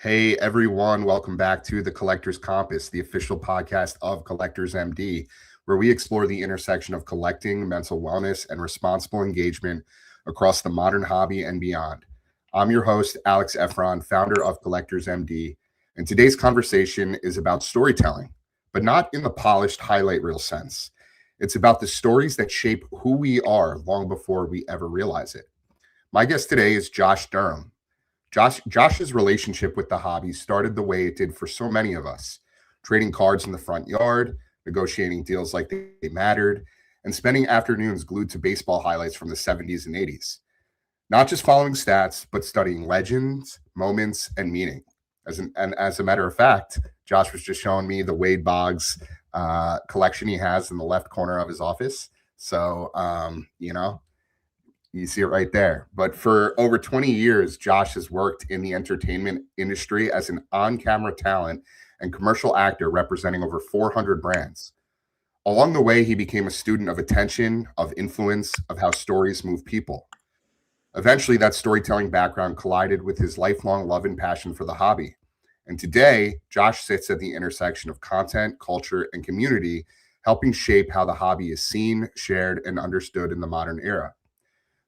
Hey everyone, welcome back to the Collector's Compass, the official podcast of Collectors MD, where we explore the intersection of collecting, mental wellness, and responsible engagement across the modern hobby and beyond. I'm your host, Alyx Efron, founder of Collectors MD, and today's conversation is about storytelling, but not in the polished highlight reel sense. It's about the stories that shape who we are long before we ever realize it. My guest today is Josh Durham. Josh's relationship with the hobby started the way it did for so many of us, trading cards in the front yard, negotiating deals like they mattered, and spending afternoons glued to baseball highlights from the 70s and 80s. Not just following stats, but studying legends, moments, and meaning. And as a matter of fact, Josh was just showing me the Wade Boggs collection he has in the left corner of his office. So, you see it right there. But for over 20 years, Josh has worked in the entertainment industry as an on camera talent and commercial actor representing over 400 brands. Along the way, he became a student of attention, of influence, of how stories move people. Eventually, that storytelling background collided with his lifelong love and passion for the hobby. And today, Josh sits at the intersection of content, culture, and community, helping shape how the hobby is seen, shared, and understood in the modern era.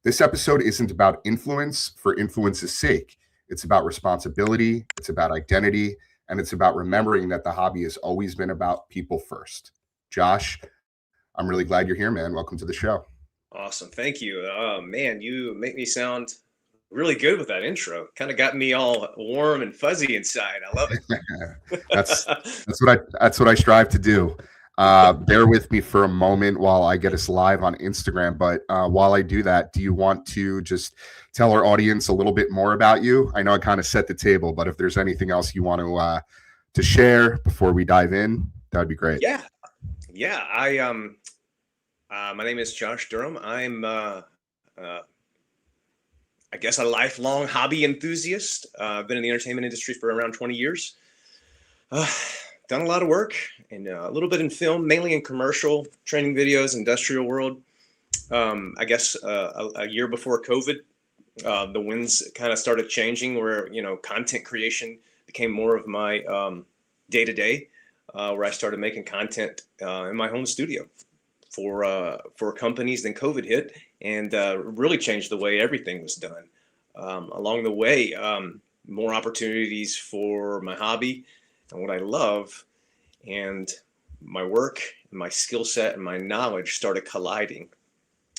This episode isn't about influence for influence's sake. It's about responsibility, it's about identity, and it's about remembering that the hobby has always been about people first. Josh, I'm really glad you're here, man. Welcome to the show. Awesome. Thank you. Man, you make me sound really good with that intro. Kind of got me all warm and fuzzy inside. I love it. that's what I strive to do. Bear with me for a moment while I get us live on Instagram. But while I do that, do you want to just tell our audience a little bit more about you? I know I kind of set the table, but if there's anything else you want to share before we dive in, that would be great. Yeah. My name is Josh Durham. I'm, I guess, a lifelong hobby enthusiast. I've been in the entertainment industry for around 20 years. Done a lot of work and a little bit in film, mainly in commercial, training videos, industrial world. I guess a year before COVID, the winds kind of started changing where, content creation became more of my day-to-day, where I started making content in my home studio for companies. Then COVID hit and really changed the way everything was done. Along the way, more opportunities for my hobby and what I love, and my work and my skill set and my knowledge started colliding.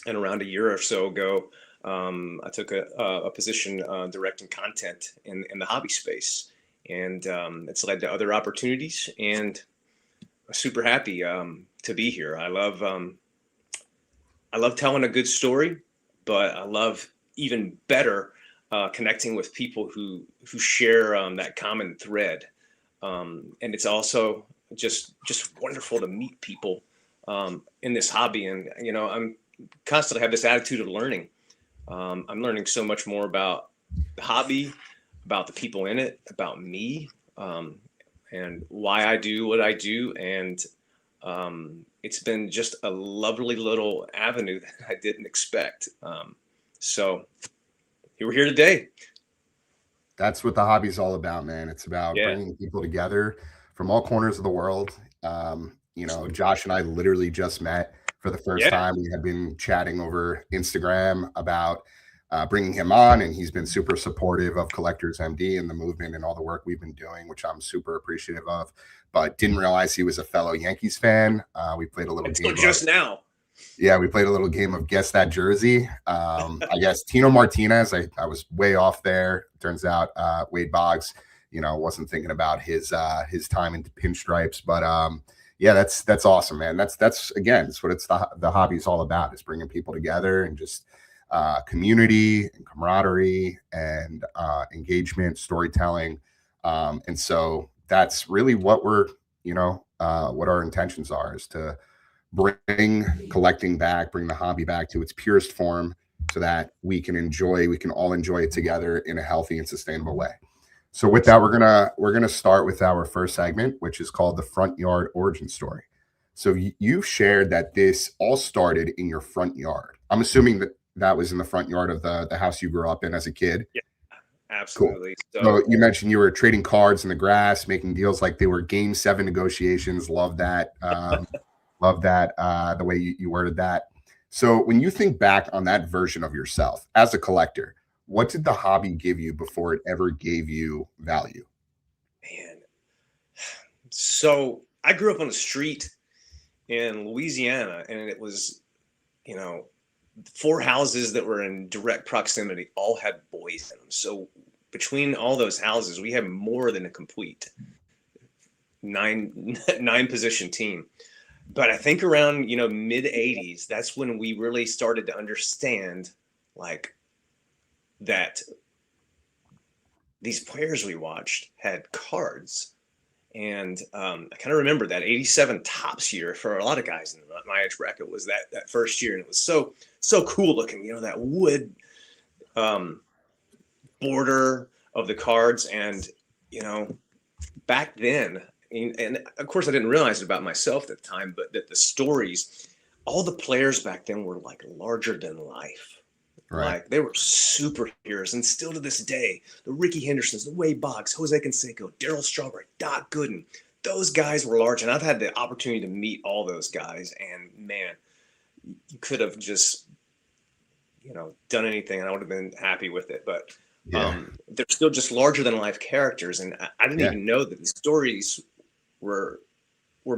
And around a year or so ago, I took a position directing content in the hobby space, and it's led to other opportunities. And I'm super happy to be here. I love telling a good story, but I love even better connecting with people who share that common thread. And it's also just wonderful to meet people in this hobby. And, I'm constantly have this attitude of learning. I'm learning so much more about the hobby, about the people in it, about me, and why I do what I do. And it's been just a lovely little avenue that I didn't expect. So we're here today. That's what the hobby's all about, man. It's about bringing people together from all corners of the world. Josh and I literally just met for the first time. We had been chatting over Instagram about bringing him on, and he's been super supportive of Collectors MD and the movement and all the work we've been doing, which I'm super appreciative of. But didn't realize he was a fellow Yankees fan. We played a little game just now. Yeah, we played a little game of Guess That Jersey. I guess Tino Martinez, I was way off there. Turns out Wade Boggs, wasn't thinking about his time in pinstripes. But that's awesome, man. That's what the hobby's all about, is bringing people together and just community and camaraderie and engagement, storytelling. And so that's really what we're, what our intentions are, is to bring collecting back, bring the hobby back to its purest form, so that we can all enjoy it together in a healthy and sustainable way. So with that, we're gonna start with our first segment, which is called the Front Yard Origin Story. So you've shared that this all started in your front yard. I'm assuming that was in the front yard of the house you grew up in as a kid. Yeah, Cool. Absolutely. So So you mentioned you were trading cards in the grass, making deals like they were game 7 negotiations. Love that. Love that. The way you worded that. So when you think back on that version of yourself as a collector, what did the hobby give you before it ever gave you value? man, so I grew up on the street in Louisiana, and it was, you know, 4 houses that were in direct proximity all had boys in them. So between all those houses, we had more than a complete nine position team. But I think around, mid 80s, that's when we really started to understand like that these players we watched had cards. And I kind of remember that 87 tops year for a lot of guys in my age bracket was that first year. And it was so cool looking, that wood um, border of the cards. And, back then, and of course I didn't realize it about myself at the time, but that the stories, all the players back then were like larger than life. Right. Like they were superheroes, and still to this day, the Ricky Hendersons, the Wade Boggs, Jose Canseco, Darryl Strawberry, Doc Gooden, those guys were large, and I've had the opportunity to meet all those guys. And man, you could have just, done anything, and I would have been happy with it. But Yeah. they're still just larger than life characters, and I didn't Yeah. even know that the stories were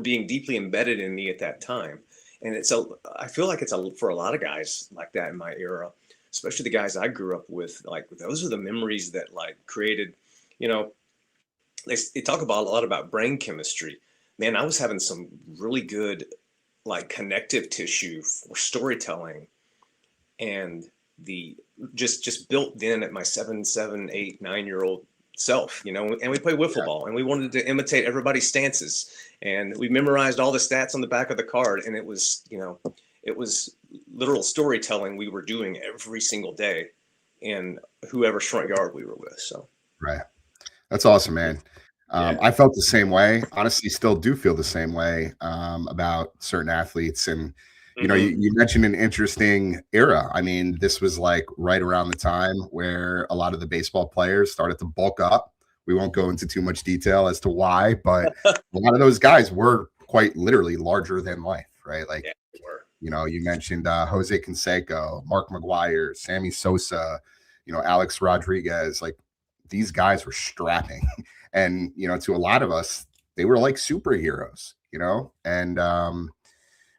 being deeply embedded in me at that time. And I feel like for a lot of guys like that in my era, especially the guys I grew up with, like those are the memories that like created, you know, they talk about a lot about brain chemistry. Man, I was having some really good like connective tissue for storytelling, and the just built in at my 7, 7, 8, 9 year old self, and we played wiffle ball, and we wanted to imitate everybody's stances, and we memorized all the stats on the back of the card, and it was literal storytelling we were doing every single day in whoever's front yard we were with. So Right. That's awesome, man. yeah. I felt the same way. Honestly, still do feel the same way about certain athletes. And Hmm. you mentioned an interesting era. I mean, this was like right around the time where a lot of the baseball players started to bulk up. We won't go into too much detail as to why, but a lot of those guys were quite literally larger than life, right? Like, Yeah, we were. you mentioned Jose Canseco, Mark McGuire, Sammy Sosa, Alex Rodriguez. Like these guys were strapping, and to a lot of us, they were like superheroes. And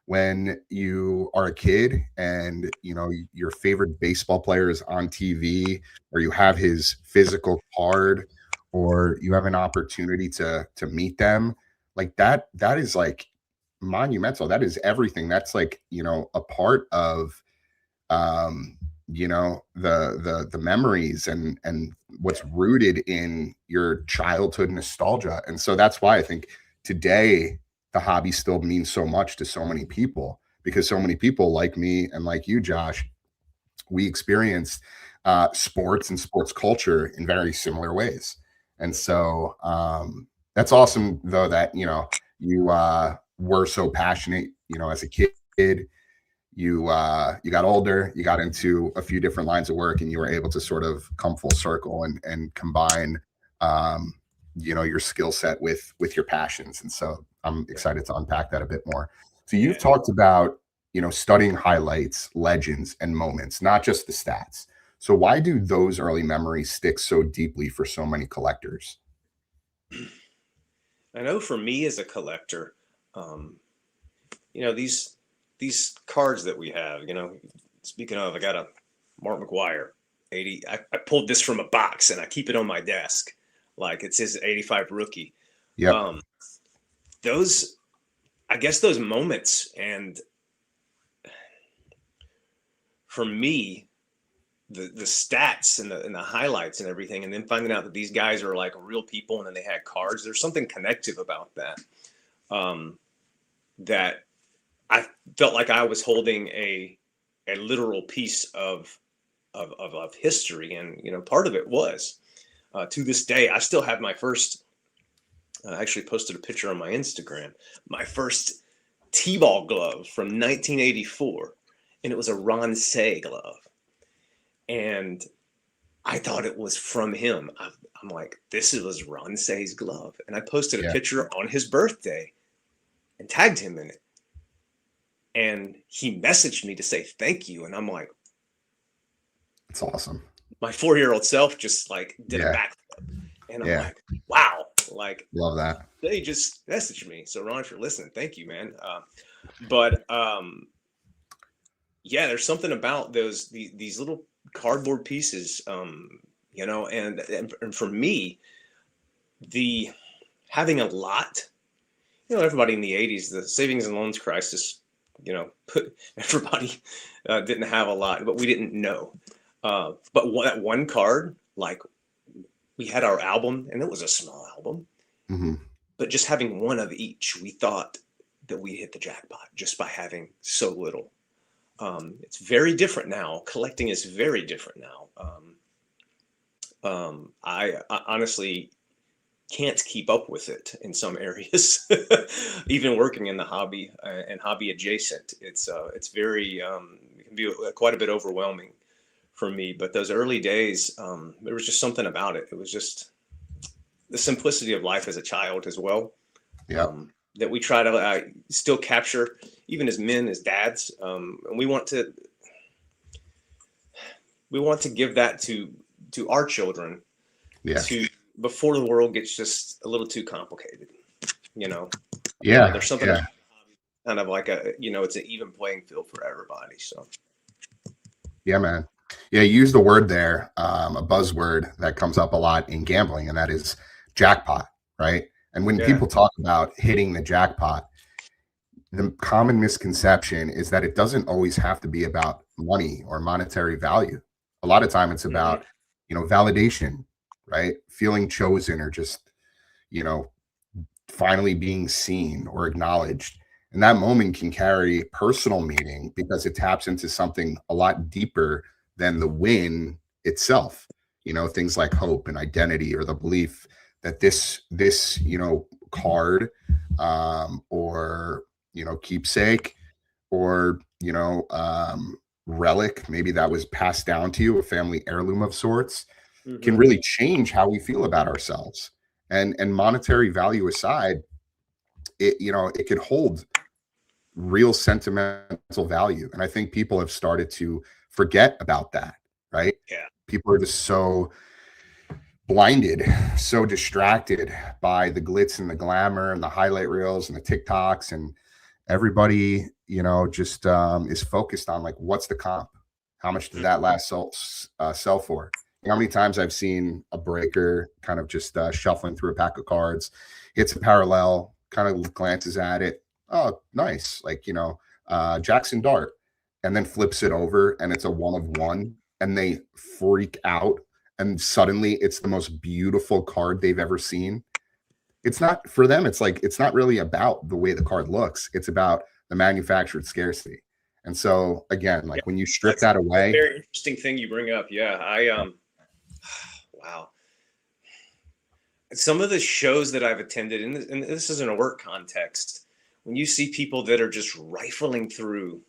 when you are a kid and your favorite baseball player is on TV, or you have his physical card, or you have an opportunity to meet them, like that is like monumental. That is everything. That's like a part of the memories and what's rooted in your childhood nostalgia. And so that's why I think today the hobby still means so much to so many people, because so many people like me and like you, Josh, we experienced sports and sports culture in very similar ways. And so that's awesome, though, that you were so passionate. As a kid, you got older, you got into a few different lines of work, and you were able to sort of come full circle and combine um, your skill set with your passions. And so I'm Yeah. excited to unpack that a bit more. So you've Yeah. talked about studying highlights, legends, and moments, not just the stats. So why do those early memories stick so deeply for so many collectors? I know for me as a collector, um, these cards that we have, speaking of, I got a Mark McGuire 80. I pulled this from a box and I keep it on my desk like it's his 85 rookie. Yep. Um, those, I guess those moments, and for me, the stats and the highlights and everything, and then finding out that these guys are like real people and then they had cards. There's something connective about that. Um, that I felt like I was holding a literal piece of history, and part of it was to this day I still have my first. I actually posted a picture on my Instagram. My first T-ball glove from 1984, and it was a Ron Say glove, and I thought it was from him. I'm like, this was Ron Say's glove. And I posted a Yeah. picture on his birthday and tagged him in it. And he messaged me to say thank you. And I'm like, It's awesome. my 4-year-old self just like did a Yeah. backflip. And I'm Yeah. like, wow, like Love that. they just messaged me. So Ron, if you're listening, thank you, man. But yeah, there's something about these little cardboard pieces, you know, and for me, the having a lot, you know, everybody in the 80s, the savings and loans crisis, you know, everybody didn't have a lot, but we didn't know. But that one card, like we had our album, and it was a small album, Mm-hmm. but just having one of each, we thought that we hit the jackpot just by having so little. It's very different now. Collecting is very different now. I honestly can't keep up with it in some areas. Even working in the hobby and hobby adjacent, it's very it can be quite a bit overwhelming for me. But those early days, there was just something about it. It was just the simplicity of life as a child as well. Yeah. That we try to still capture, even as men, as dads, and we want to give that to our children, Yeah. to before the world gets just a little too complicated, you know. Yeah. There's something Yeah. kind of like a, you know, it's an even playing field for everybody. So Yeah, man. Yeah, you use the word there, a buzzword that comes up a lot in gambling, and that is jackpot, right? And when yeah, people talk about hitting the jackpot, the common misconception is that it doesn't always have to be about money or monetary value. A lot of time it's about, validation, right? Feeling chosen, or just, you know, finally being seen or acknowledged. And that moment can carry personal meaning because it taps into something a lot deeper than the win itself. You know, things like hope and identity, or the belief that this card, or keepsake, or relic, maybe that was passed down to you, a family heirloom of sorts, can really change how we feel about ourselves. And monetary value aside, it could hold real sentimental value. And I think people have started to forget about that, right? yeah, People are just so blinded, so distracted by the glitz and the glamour and the highlight reels and the TikToks, and everybody, just is focused on, like, what's the comp? How much did that last sell for? You know how many times I've seen a breaker kind of just shuffling through a pack of cards, hits a parallel, kind of glances at it. Oh, nice. Like, Jackson Dart, and then flips it over and it's a one of one, and they freak out. And suddenly it's the most beautiful card they've ever seen. It's not for them. It's like, it's not really about the way the card looks. It's about the manufactured scarcity. And so again, like, when you strip that a away, very interesting thing you bring up. Yeah, wow. Some of the shows that I've attended, and this is in a work context, when you see people that are just rifling through,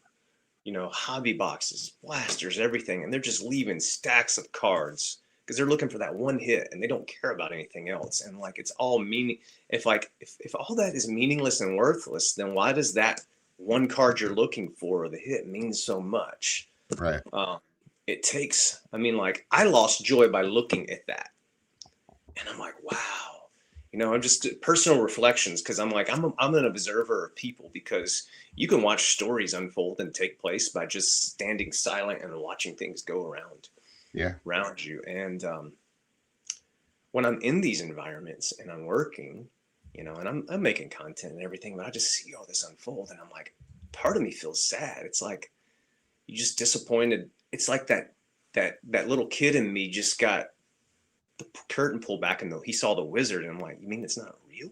hobby boxes, blasters, everything, and they're just leaving stacks of cards because they're looking for that one hit and they don't care about anything else. And like, it's all meaning. If all that is meaningless and worthless, then why does that one card you're looking for, or the hit, mean so much? right? It takes, like, I lost joy by looking at that. And I'm like, wow, I'm just personal reflections. Cause I'm like, I'm an observer of people, because you can watch stories unfold and take place by just standing silent and watching things go around you. And when I'm in these environments and I'm working, and I'm making content and everything, but I just see all this unfold, and I'm like, part of me feels sad. It's like, you just disappointed. It's like that little kid in me just got the curtain pulled back, and he saw the wizard, and I'm like, you mean it's not real?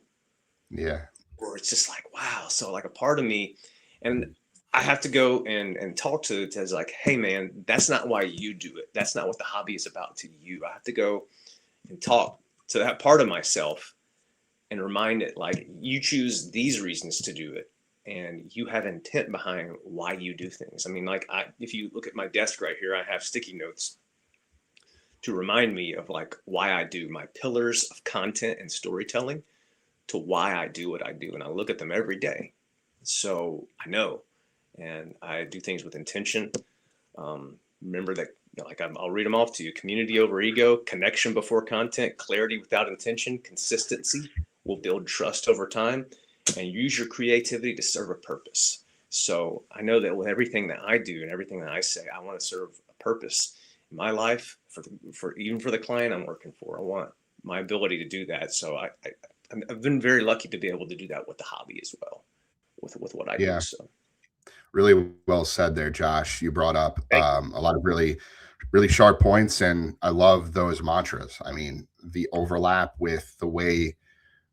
Yeah. Or it's just like, wow. So like, a part of me, and I have to go and talk to it as like, hey man, that's not why you do it. That's not what the hobby is about to you. I have to go and talk to that part of myself and remind it, like, you choose these reasons to do it, and you have intent behind why you do things. Like, if you look at my desk right here, I have sticky notes to remind me of like why I do my pillars of content and storytelling to why I do what I do. And I look at them every day. So I know, and I do things with intention. Remember that, like I'll read them off to you: community over ego, connection before content, clarity without intention, consistency will build trust over time, and use your creativity to serve a purpose. So I know that with everything that I do and everything that I say, I want to serve a purpose in my life for even for the client I'm working for. I want my ability to do that. So I've been very lucky to be able to do that with the hobby as well, with what I do. Yeah, So really well said there, Josh. You brought up thank a lot of really sharp points, and I love those mantras. I mean, the overlap with the way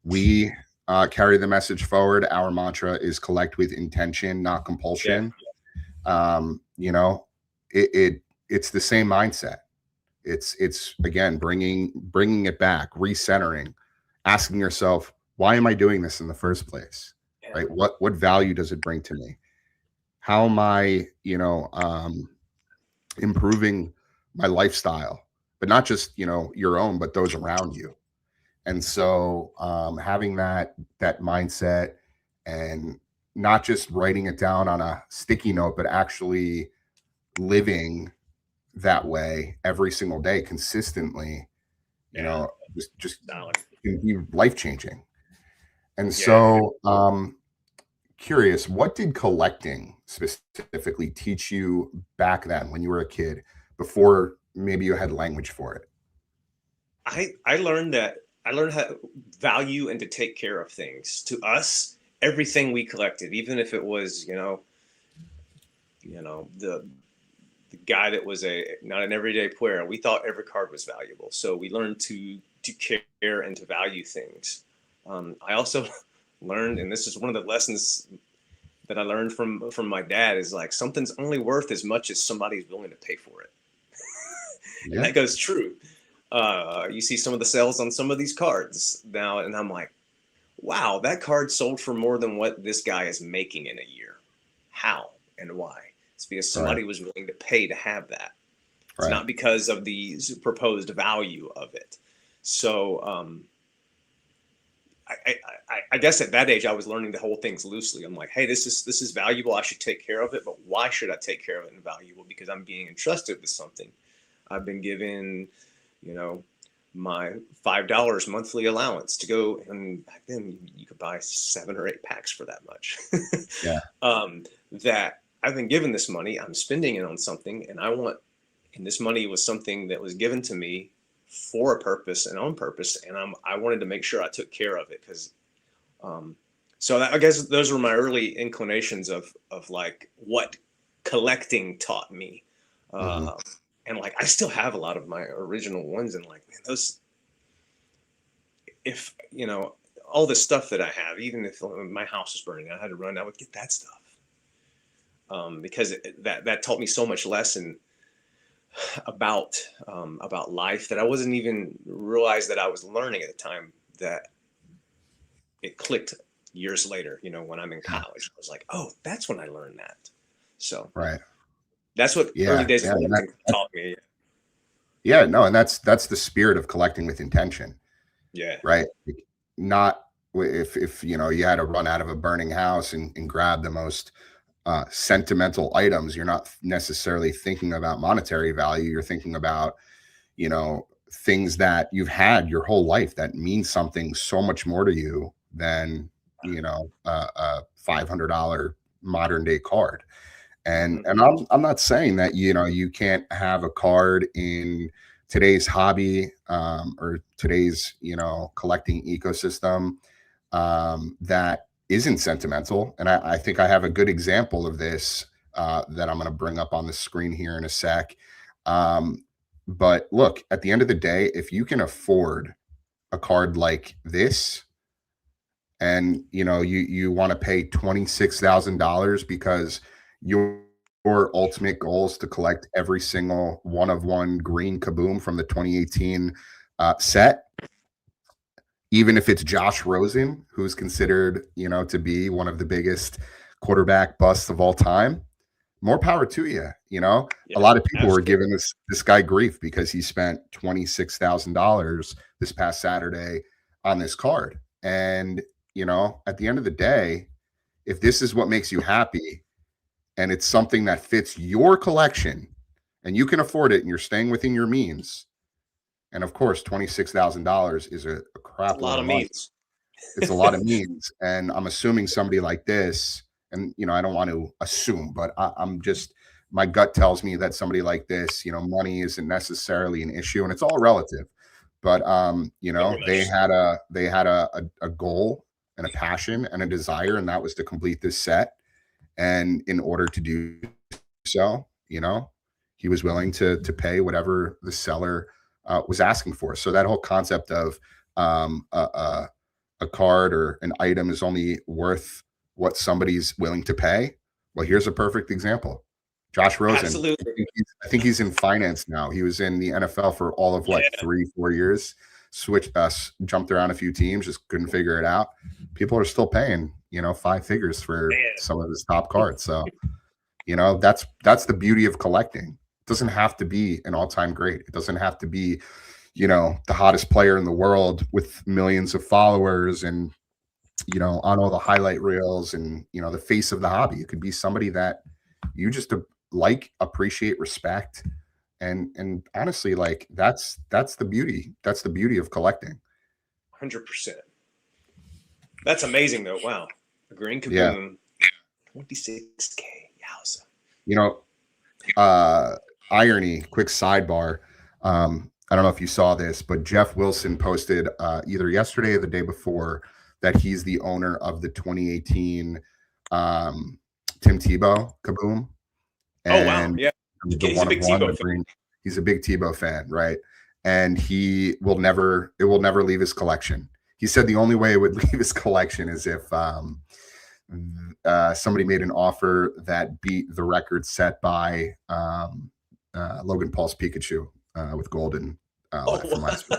we carry the message forward. Our mantra is collect with intention, not you. Yeah, compulsion. You know, it's the same mindset. It's again bringing it back, recentering, asking yourself, why am I doing this in the first place? yeah, Right? What value does it bring to me? How am I, improving my lifestyle, but not just, your own, but those around you. And so having that mindset, and not just writing it down on a sticky note, but actually living that way every single day consistently, you yeah, know, just solid. can be life changing. And Yeah, so curious, what did collecting specifically teach you back then when you were a kid, before maybe you had language for it? I learned that I learned how to value and to take care of things. To us, everything we collected, even if it was, the guy that was a not an everyday player, we thought every card was valuable. So we learned to care and to value things. I also learned, and this is one of the lessons that I learned from my dad, is like something's only worth as much as somebody's willing to pay for it, and Yeah. that goes true. You see some of the sales on some of these cards now, and I'm like, wow, that card sold for more than what this guy is making in a year. How and why? It's because Right. somebody was willing to pay to have that. It's Right. not because of the proposed value of it. So I guess at that age I was learning to hold things loosely. I'm like, hey, this is valuable. I should take care of it, but why should I take care of it and valuable? Because I'm being entrusted with something. I've been given, you know, my $5 monthly allowance to go, and back then you could buy 7 or 8 packs for that much. Yeah. That I've been given this money, I'm spending it on something, and this money was something that was given to me for a purpose and on purpose, and I wanted to make sure I took care of it because. So I guess those were my early inclinations of like what collecting taught me. Hmm. Uh, and like I still have a lot of my original ones, and like man, those, if all the stuff that I have, even if my house was burning, I had to run, I would get that stuff, because that taught me so much lesson about life that I wasn't even realized that I was learning at the time, that it clicked years later, when I'm in Yeah. college. I was like, oh, that's when I learned that. So Right. that's what early Yeah. days of Yeah. And collecting taught me. yeah. No, and that's the spirit of collecting with intention, Yeah. right? Like, not if you had to run out of a burning house and grab the most sentimental items. You're not necessarily thinking about monetary value. You're thinking about, things that you've had your whole life that mean something so much more to you than, a $500 modern day card. And Hmm. I'm not saying that, you can't have a card in today's hobby, or today's, collecting ecosystem, that isn't sentimental. And I think I have a good example of this, that I'm going to bring up on the screen here in a sec. But look, at the end of the day, if you can afford a card like this, and you want to pay $26,000 because your ultimate goal is to collect every single one of one green kaboom from the 2018 set, even if it's Josh Rosen, who's considered, to be one of the biggest quarterback busts of all time. more power to you. You know, a Yeah, lot of people were absolutely. giving this guy grief because he spent $26,000 this past Saturday on this card. And, you know, at the end of the day, if this is what makes you happy and it's something that fits your collection and you can afford it and you're staying within your means, and of course, $26,000 is a It's a crap load lot of of money. means. It's a lot of means, and I'm assuming somebody like this, and you know, I don't want to assume, but I'm just my gut tells me that somebody like this, you know, money isn't necessarily an issue, and it's all relative. But you Very know, much so. they had a goal and a passion and a desire, and that was to complete this set. And in order to do so, you know, he was willing to pay whatever the seller was asking for. So that whole concept of um, a, a, a card or an item is only worth what somebody's willing to pay. Well, here's a perfect example. Josh Rosen. Absolutely. I think he's in finance now. He was in the NFL for all of what, Yeah, 3 4 years. Switched us, jumped around a few teams, just couldn't figure it out. People are still paying, you know, 5 figures for man. some of his top cards. So you know, that's the beauty of collecting. It doesn't have to be an all-time great. It doesn't have to be, you know, the hottest player in the world with millions of followers and, you know, on all the highlight reels and, you know, the face of the hobby. It could be somebody that you just like, appreciate, respect. And honestly, like that's the beauty. That's the beauty of collecting. 100%. That's amazing, though. Wow. A green Yeah. kaboom, 26K. Yowza. You know, uh irony, quick sidebar. I don't know if you saw this, but Jeff Wilson posted either yesterday or the day before that he's the owner of the 2018 um Tim Tebow kaboom, Oh, wow. and Yeah. the He's a one of big one, Tebow the fan. green. He's a big Tebow fan, right? And he will never it will never leave his collection. He said the only way it would leave his collection is if somebody made an offer that beat the record set by Logan Paul's Pikachu with golden Oh, life from last week.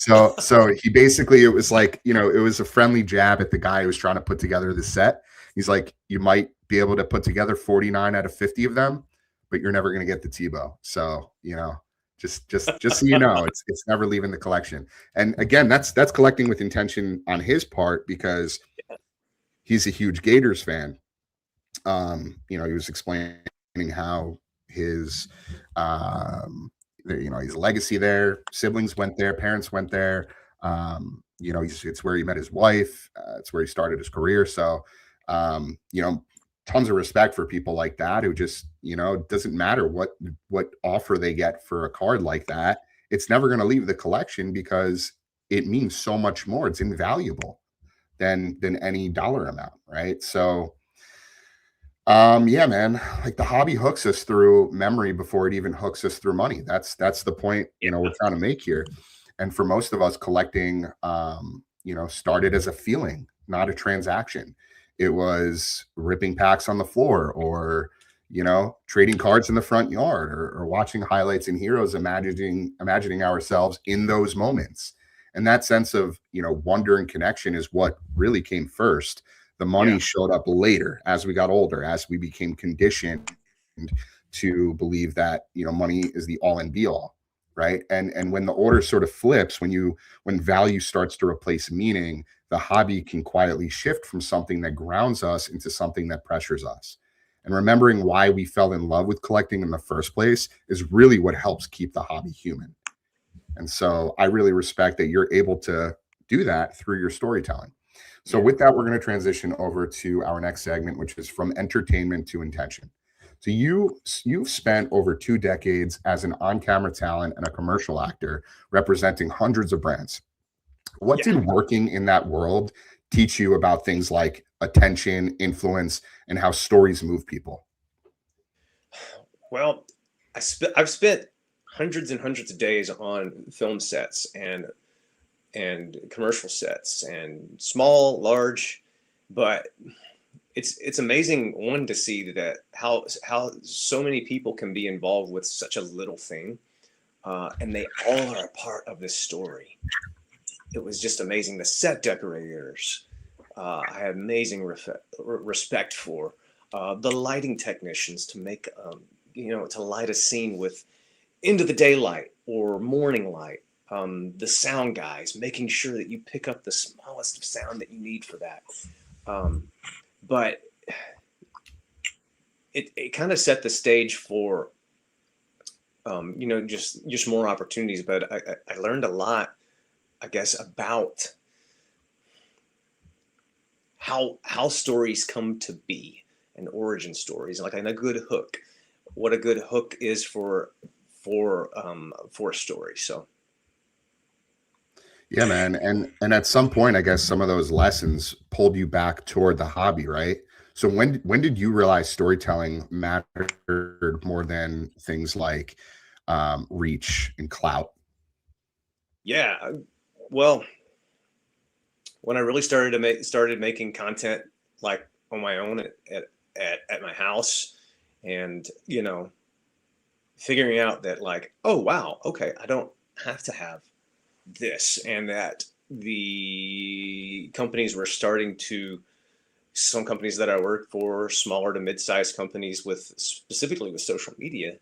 wow. So he basically, it was like, you know, it was a friendly jab at the guy who was trying to put together the set. He's like, you might be able to put together 49 out of 50 of them, but you're never going to get the Tebow. So, you know, just so you know, it's never leaving the collection. And again, that's collecting with intention on his part because he's a huge Gators fan. You know, he was explaining how his, you know, his legacy there, siblings went there, parents went there. You know, it's where he met his wife. It's where he started his career. So, you know, tons of respect for people like that who just, you know, it doesn't matter what offer they get for a card like that. It's never going to leave the collection because it means so much more. It's invaluable than any dollar amount, right? So yeah, man, like the hobby hooks us through memory before it even hooks us through money. That's the point, Yeah. you know, we're trying to make here. And for most of us, collecting you know, started as a feeling, not a transaction. It was ripping packs on the floor or, you know, trading cards in the front yard or watching highlights and heroes, imagining ourselves in those moments. And that sense of, you know, wonder and connection is what really came first. The money Yeah. showed up later as we got older, as we became conditioned to believe that, you know, money is the all and be all, right? And when the order sort of flips, when value starts to replace meaning, the hobby can quietly shift from something that grounds us into something that pressures us. And remembering why we fell in love with collecting in the first place is really what helps keep the hobby human. And so I really respect that you're able to do that through your storytelling. So, Yeah. with that, we're going to transition over to our next segment, which is from entertainment to intention. So, you've spent over 2 decades as an on-camera talent and a commercial actor, representing hundreds of brands. What Yeah. did working in that world teach you about things like attention, influence, and how stories move people? Well, I've spent hundreds and hundreds of days on film sets and commercial sets and small, large, but it's amazing one to see that how so many people can be involved with such a little thing, and they all are a part of this story. It was just amazing. The set decorators, I have amazing respect for. the lighting technicians to make, to light a scene with end of the daylight or morning light. The sound guys, making sure that you pick up the smallest of sound that you need for that. But it kind of set the stage for, just more opportunities. But I learned a lot, I guess, about how stories come to be and origin stories, like a good hook, what a good hook is for a story. So Yeah, man. And at some point, I guess some of those lessons pulled you back toward the hobby, right? So when did you realize storytelling mattered more than things like reach and clout? yeah, well, when I really started making content like on my own at my house, and figuring out that, like, oh wow, okay, I don't have to have this, and that the companies were starting to, some companies that I worked for, smaller to mid-sized companies with specifically with social media,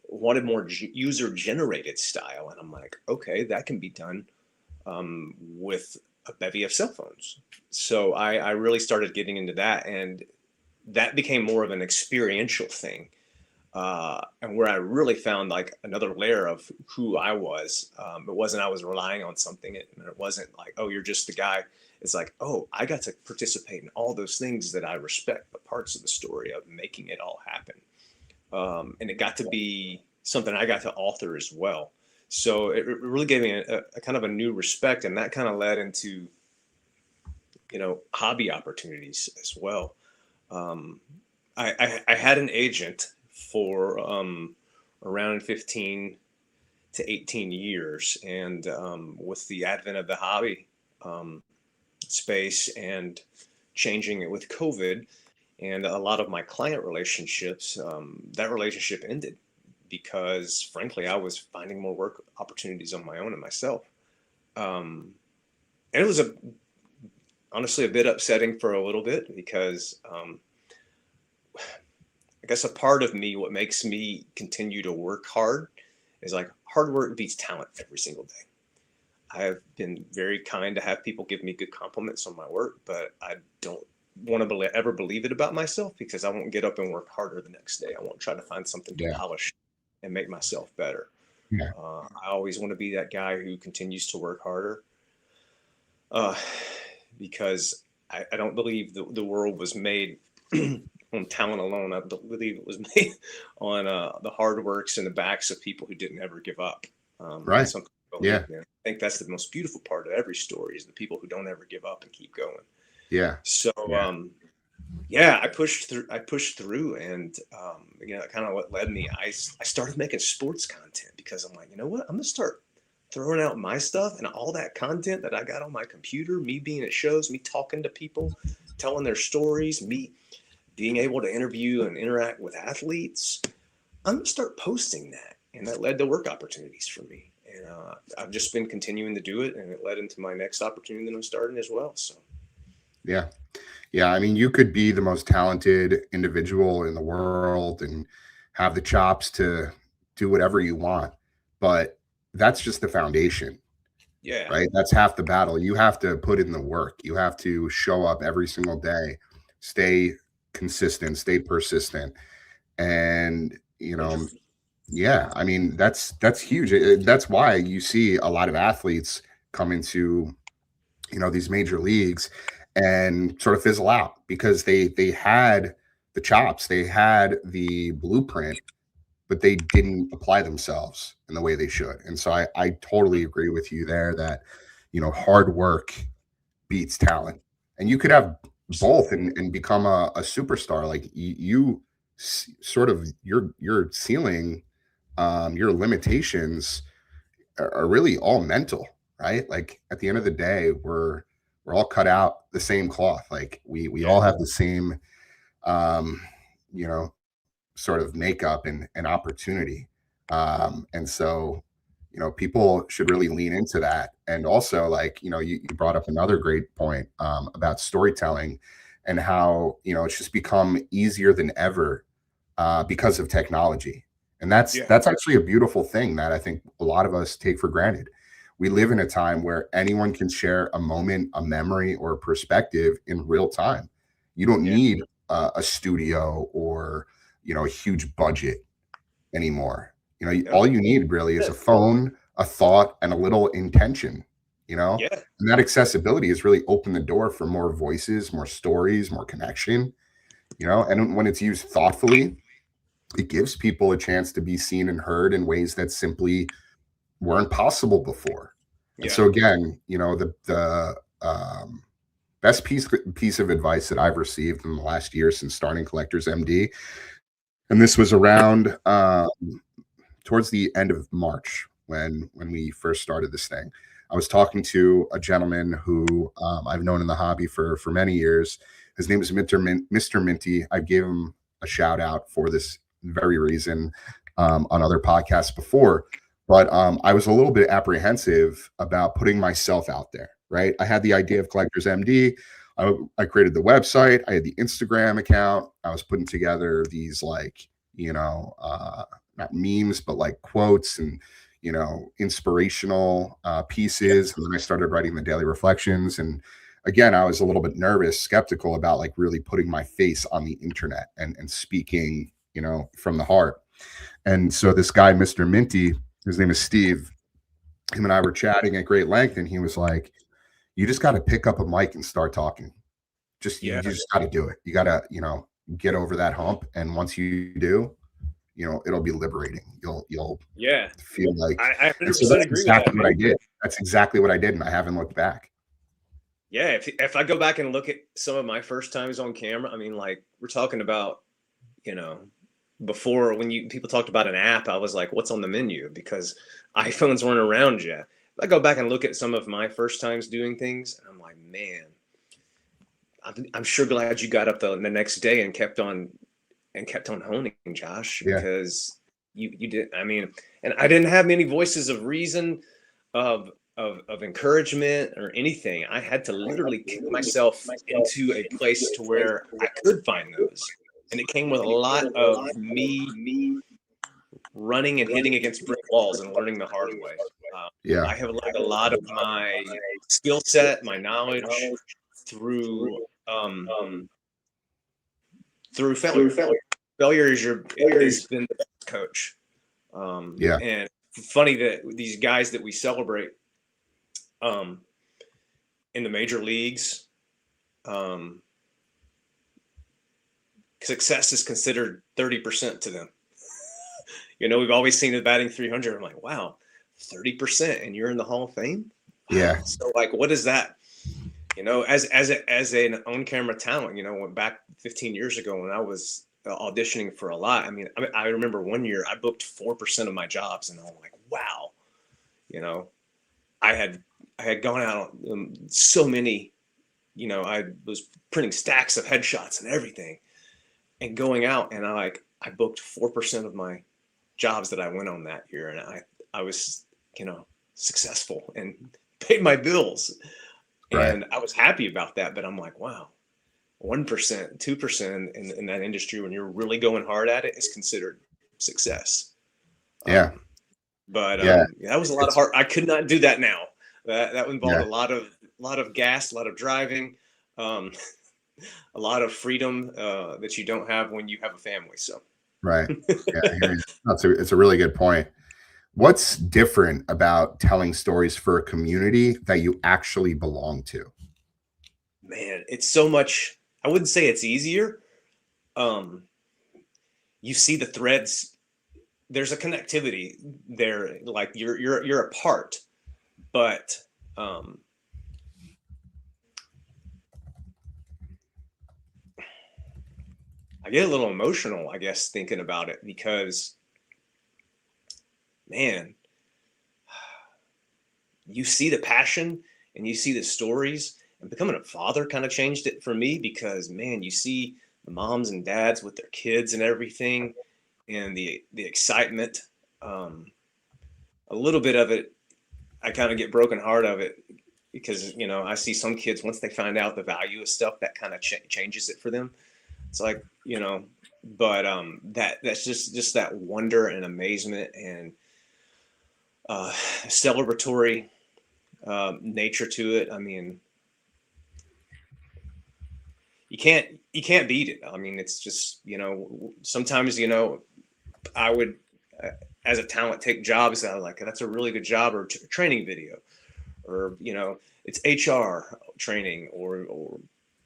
wanted more user generated style, and I'm like, okay, that can be done with a bevy of cell phones. So I really started getting into that, and that became more of an experiential thing, and where I really found like another layer of who I was. It wasn't I was relying on something, and it wasn't like, oh, you're just the guy. It's like, oh, I got to participate in all those things that I respect, the parts of the story of making it all happen. And it got to be something I got to author as well. So it really gave me a kind of a new respect, and that kind of led into, hobby opportunities as well. Um, I had an agent for around 15 to 18 years. And with the advent of the hobby space and changing it with COVID and a lot of my client relationships, that relationship ended because, frankly, I was finding more work opportunities on my own and myself. And it was honestly a bit upsetting for a little bit because I guess a part of me, what makes me continue to work hard is like hard work beats talent every single day. I have been very kind to have people give me good compliments on my work, but I don't want to ever believe it about myself because I won't get up and work harder the next day. I won't try to find something to Yeah. polish and make myself better. Yeah. I always want to be that guy who continues to work harder, uh, because I don't believe the world was made on talent alone. I believe it was made on the hard works and the backs of people who didn't ever give up. Right. That's something I believe Yeah. in. I think that's the most beautiful part of every story is the people who don't ever give up and keep going. Yeah. So Yeah. yeah, I pushed through. And kind of what led me. I started making sports content because I'm like, you know what? I'm gonna start throwing out my stuff and all that content that I got on my computer. Me being at shows, me talking to people, telling their stories, me being able to interview and interact with athletes. I'm gonna start posting that, and that led to work opportunities for me. And I've just been continuing to do it, and it led into my next opportunity that I'm starting as well. So Yeah. Yeah. I mean, you could be the most talented individual in the world and have the chops to do whatever you want, but that's just the foundation, yeah, right? That's half the battle. You have to put in the work. You have to show up every single day, stay consistent, stay persistent. And, yeah, I mean, that's huge. That's why you see a lot of athletes come into, these major leagues and sort of fizzle out because they had the chops, they had the blueprint, but they didn't apply themselves in the way they should. And so I totally agree with you there that, hard work beats talent. And you could have both and become a superstar. Like sort of your ceiling, your limitations are really all mental, right? Like at the end of the day, we're all cut out the same cloth. Like we yeah, all have the same um, you know, sort of makeup and opportunity. And so, people should really lean into that. And also, like, you brought up another great point about storytelling and how, you know, it's just become easier than ever because of technology. And Yeah. that's actually a beautiful thing that I think a lot of us take for granted. We live in a time where anyone can share a moment, a memory, or a perspective in real time. You don't Yeah. need a studio or, you know, a huge budget anymore. You know, No. all you need really is a phone, a thought, and a little intention, you know? Yeah. And that accessibility has really opened the door for more voices, more stories, more connection, you know? And when it's used thoughtfully, it gives people a chance to be seen and heard in ways that simply weren't possible before. And Yeah. so again, you know, the best piece of advice that I've received in the last year since starting Collectors MD, and this was around towards the end of March when we first started this thing. I was talking to a gentleman who I've known in the hobby for many years. His name is Mr. Minty. I gave him a shout out for this very reason on other podcasts before, but I was a little bit apprehensive about putting myself out there. Right, I had the idea of Collectors MD. I created the website. I had the Instagram account. I was putting together these, like, you know, not memes, but like quotes and, you know, inspirational pieces. And then I started writing the daily reflections. And again, I was a little bit nervous, skeptical about like really putting my face on the internet and speaking, you know, from the heart. And so this guy, Mr. Minty, his name is Steve, him and I were chatting at great length, and he was like, you just got to pick up a mic and start talking. Just you Yeah. just got to do it. You got to, you know, get over that hump. And once you do, you know, it'll be liberating. You'll Yeah. feel like, I and so 100% that's agree with that, exactly what man. I did. That's exactly what I did, and I haven't looked back. Yeah. If I go back and look at some of my first times on camera, I mean, like, we're talking about, you know, before when people talked about an app, I was like, what's on the menu? Because iPhones weren't around yet. I go back and look at some of my first times doing things, and I'm like, man, I'm sure glad you got up the next day and kept on honing, Josh, Yeah, because you did. I mean, and I didn't have many voices of reason, of encouragement or anything. I had to literally kick myself into a place to where I could find those, and it came with a lot of me running and hitting against brick walls and learning the hard way. yeah, I have learned a lot of my skill set, my knowledge through through failure. Failure has been the best coach. yeah, And funny that these guys that we celebrate um, in the major leagues, um, success is considered 30% to them. You know, we've always seen the batting 300. I'm like, wow, 30%, and you're in the Hall of Fame. Wow. yeah, So, like, what is that? You know, as an on camera talent, you know, went back 15 years ago when I was auditioning for a lot. I remember one year I booked 4% of my jobs, and I'm like, wow. You know, I had gone out on so many. You know, I was printing stacks of headshots and everything, and going out, and I booked 4% of my jobs that I went on that year, and I was, you know, successful and paid my bills. right, And I was happy about that, but I'm like, wow, 1%, 2% in that industry, when you're really going hard at it, is considered success. yeah, But yeah. that was a lot of It's hard. I could not do that now. That involved yeah, a lot of gas, a lot of driving, um, a lot of freedom that you don't have when you have a family. So right. Yeah, I hear you. It's a really good point. What's different about telling stories for a community that you actually belong to? man, it's so much. I wouldn't say it's easier. Um, you see the threads. There's a connectivity there, like you're a part, but um, I get a little emotional, I guess, thinking about it, because man, you see the passion and you see the stories, and becoming a father kind of changed it for me, because man, you see the moms and dads with their kids and everything, and the excitement. Um, a little bit of it, I kind of get broken heart of it, because, you know, I see some kids, once they find out the value of stuff, that kind of changes it for them. It's like, you know, but that's just that wonder and amazement and celebratory nature to it. I mean, you can't beat it. I mean, it's just, you know, sometimes, you know, I would, as a talent, take jobs that I like, that's a really good job, or training video, or, you know, it's HR training, or,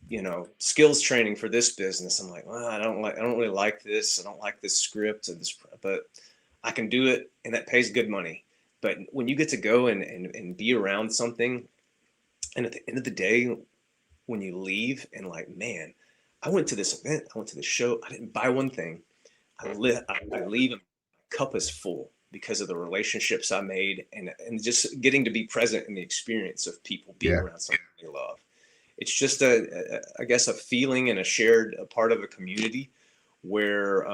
you know, skills training for this business. I'm like, well, I don't really like this. I don't like this script and this, but I can do it, and that pays good money. But when you get to go and be around something, and at the end of the day, when you leave and like, man, I went to this event, I went to this show, I didn't buy one thing. I leave and my cup is full because of the relationships I made, and just getting to be present in the experience of people being around something they love. It's just I guess a feeling and a part of a community where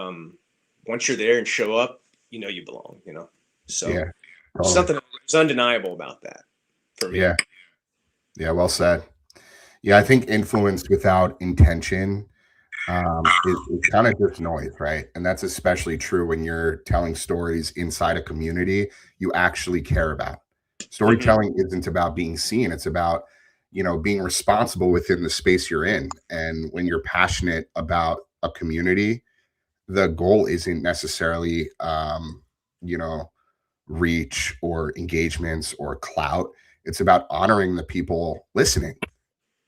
once you're there and show up, you know you belong, you know. So totally. Something that's undeniable about that for me. Yeah, well said. Yeah, I think influence without intention is kind of just noise, right? And that's especially true when you're telling stories inside a community you actually care about. Storytelling isn't about being seen. It's about, you know, being responsible within the space you're in. And when you're passionate about a community, the goal isn't necessarily, you know, reach or engagements or clout. It's about honoring the people listening.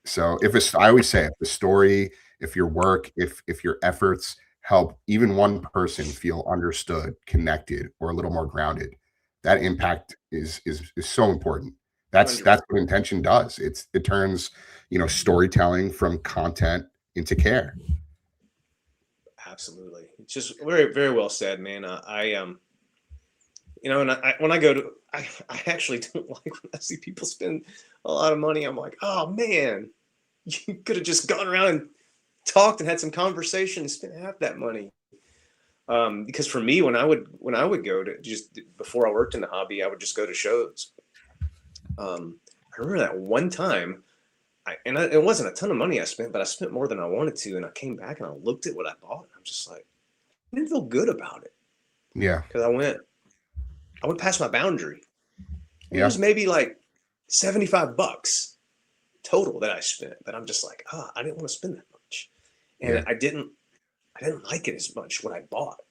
So I always say, if the story, if your work, if your efforts help even one person feel understood, connected, or a little more grounded, that impact is so important. That's what intention does. It turns, you know, storytelling from content into care. Absolutely. It's just very, very well said, man. You know, and when I go to, I actually don't like when I see people spend a lot of money. I'm like, oh man, you could have just gone around and talked and had some conversation and spent half that money. Because for me, when I would go to, just before I worked in the hobby, I would just go to shows. I remember that one time, it wasn't a ton of money I spent, but I spent more than I wanted to. And I came back and I looked at what I bought, and I'm just like, I didn't feel good about it. Yeah. Because I went past my boundary. It was maybe like $75 total that I spent, but I'm just like, I didn't want to spend that much. And I didn't like it as much what I bought.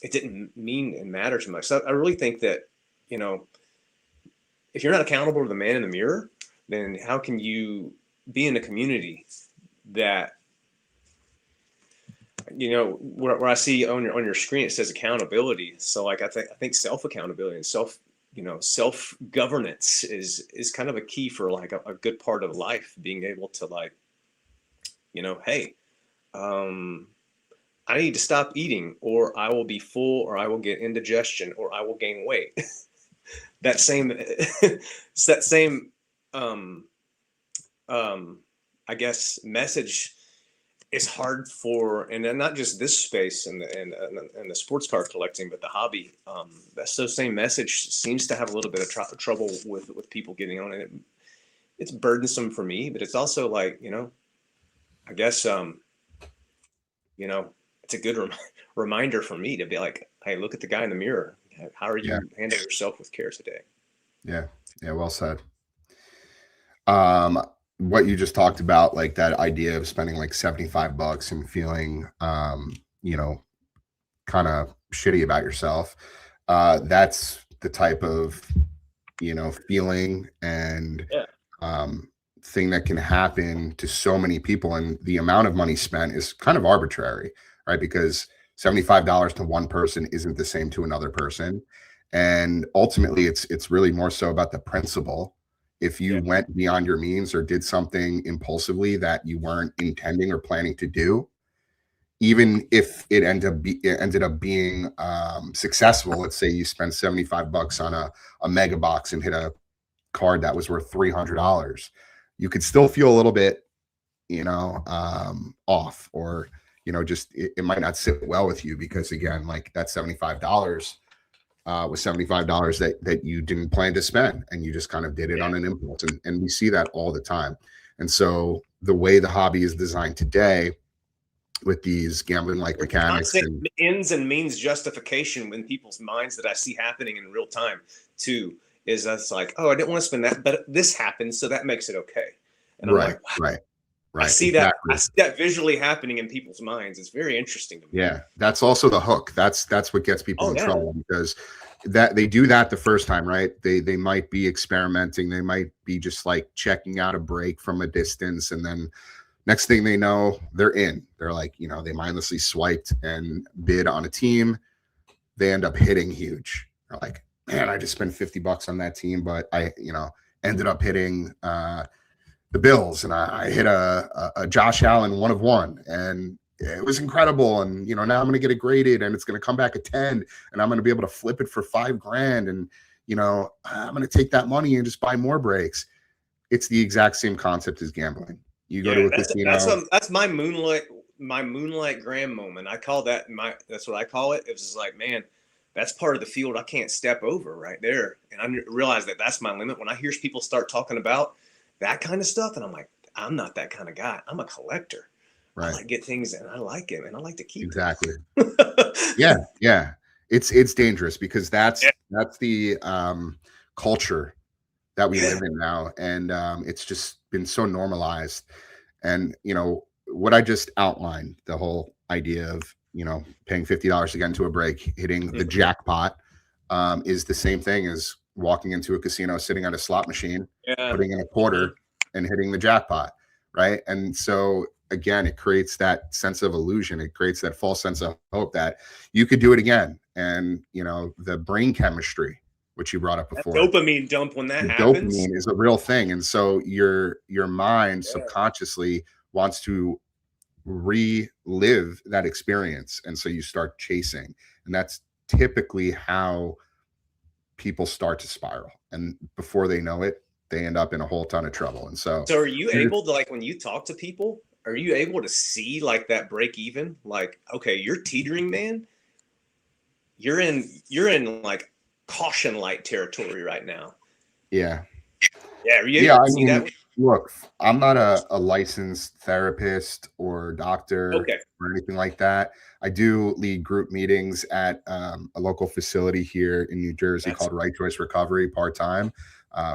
It didn't mean and matter too much. So I really think that, you know, if you're not accountable to the man in the mirror, then how can you be in a community that, you know, where I see on your screen it says accountability. So like I think self accountability and self governance is kind of a key for like a good part of life. Being able to, like, you know, hey, I need to stop eating, or I will be full, or I will get indigestion, or I will gain weight. that same I guess message is hard for, and then not just this space and the sports car collecting, but the hobby. That same message seems to have a little bit of trouble with people getting on it. It's burdensome for me, but it's also like, you know, I guess, you know, it's a good reminder for me to be like, hey, look at the guy in the mirror. How are you handling yourself with care today? Yeah. Well said. What you just talked about, like that idea of spending like $75 and feeling, you know, kind of shitty about yourself. That's the type of, you know, feeling and, thing that can happen to so many people. And the amount of money spent is kind of arbitrary, right? Because $75 to one person isn't the same to another person. And ultimately it's really more so about the principle. If you went beyond your means or did something impulsively that you weren't intending or planning to do, even if it ended up being successful, let's say you spent $75 on a mega box and hit a card that was worth $300, you could still feel a little bit, you know, off, or, you know, just it might not sit well with you, because again, like that $75 with $75 that you didn't plan to spend, and you just kind of did it on an impulse. And we see that all the time. And so the way the hobby is designed today with these gambling like mechanics and ends and means justification in people's minds that I see happening in real time too, is that's like, oh, I didn't want to spend that, but this happened, so that makes it okay. And I'm like, wow. Right. I see exactly. I see that visually happening in people's minds. It's very interesting to me. Yeah, that's also the hook. That's what gets people in trouble, because that they do that the first time, right? They might be experimenting. They might be just like checking out a break from a distance, and then next thing they know, they're in. They're like, they mindlessly swiped and bid on a team. They end up hitting huge. They're like, man, I just spent $50 on that team, but I, ended up hitting the Bills, and I hit a Josh Allen 1 of 1, and it was incredible. And now I'm going to get it graded, and it's going to come back a 10, and I'm going to be able to flip it for $5,000, and I'm going to take that money and just buy more breaks. It's the exact same concept as gambling. You go to a casino. That's my moonlight gram moment. I call that that's what I call it. It was just like, man, that's part of the field I can't step over right there. And I realize that that's my limit. When I hear people start talking about that kind of stuff, and I'm like, I'm not that kind of guy. I'm a collector. Right. I like get things, and I like it, and I like to keep exactly. Yeah. It's dangerous, because that's the culture that we live in now, and it's just been so normalized. And what I just outlined, the whole idea of paying $50 to get into a break, hitting the jackpot, is the same thing as walking into a casino, sitting at a slot machine, putting in a quarter, and hitting the jackpot, right? And so again, it creates that sense of illusion. It creates that false sense of hope that you could do it again. And the brain chemistry, which you brought up before, that dopamine dump when that happens, dopamine is a real thing. And so your mind subconsciously wants to relive that experience, and so you start chasing, and that's typically how people start to spiral, and before they know it, they end up in a whole ton of trouble. And so are you able to, like, when you talk to people, are you able to see like that break even, like, okay, you're teetering, man, you're in like caution light territory right now? Are you able to see that? Look, I'm not a licensed therapist or doctor or anything like that. I do lead group meetings at a local facility here in New Jersey called Right Choice Recovery part-time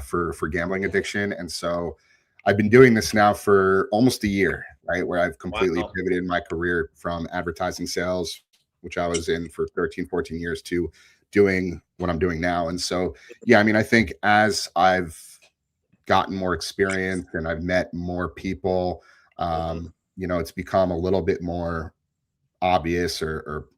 for gambling addiction. And so I've been doing this now for almost a year, right? Where I've completely pivoted my career from advertising sales, which I was in for 13, 14 years, to doing what I'm doing now. And so, I think as I've gotten more experience and I've met more people, it's become a little bit more obvious or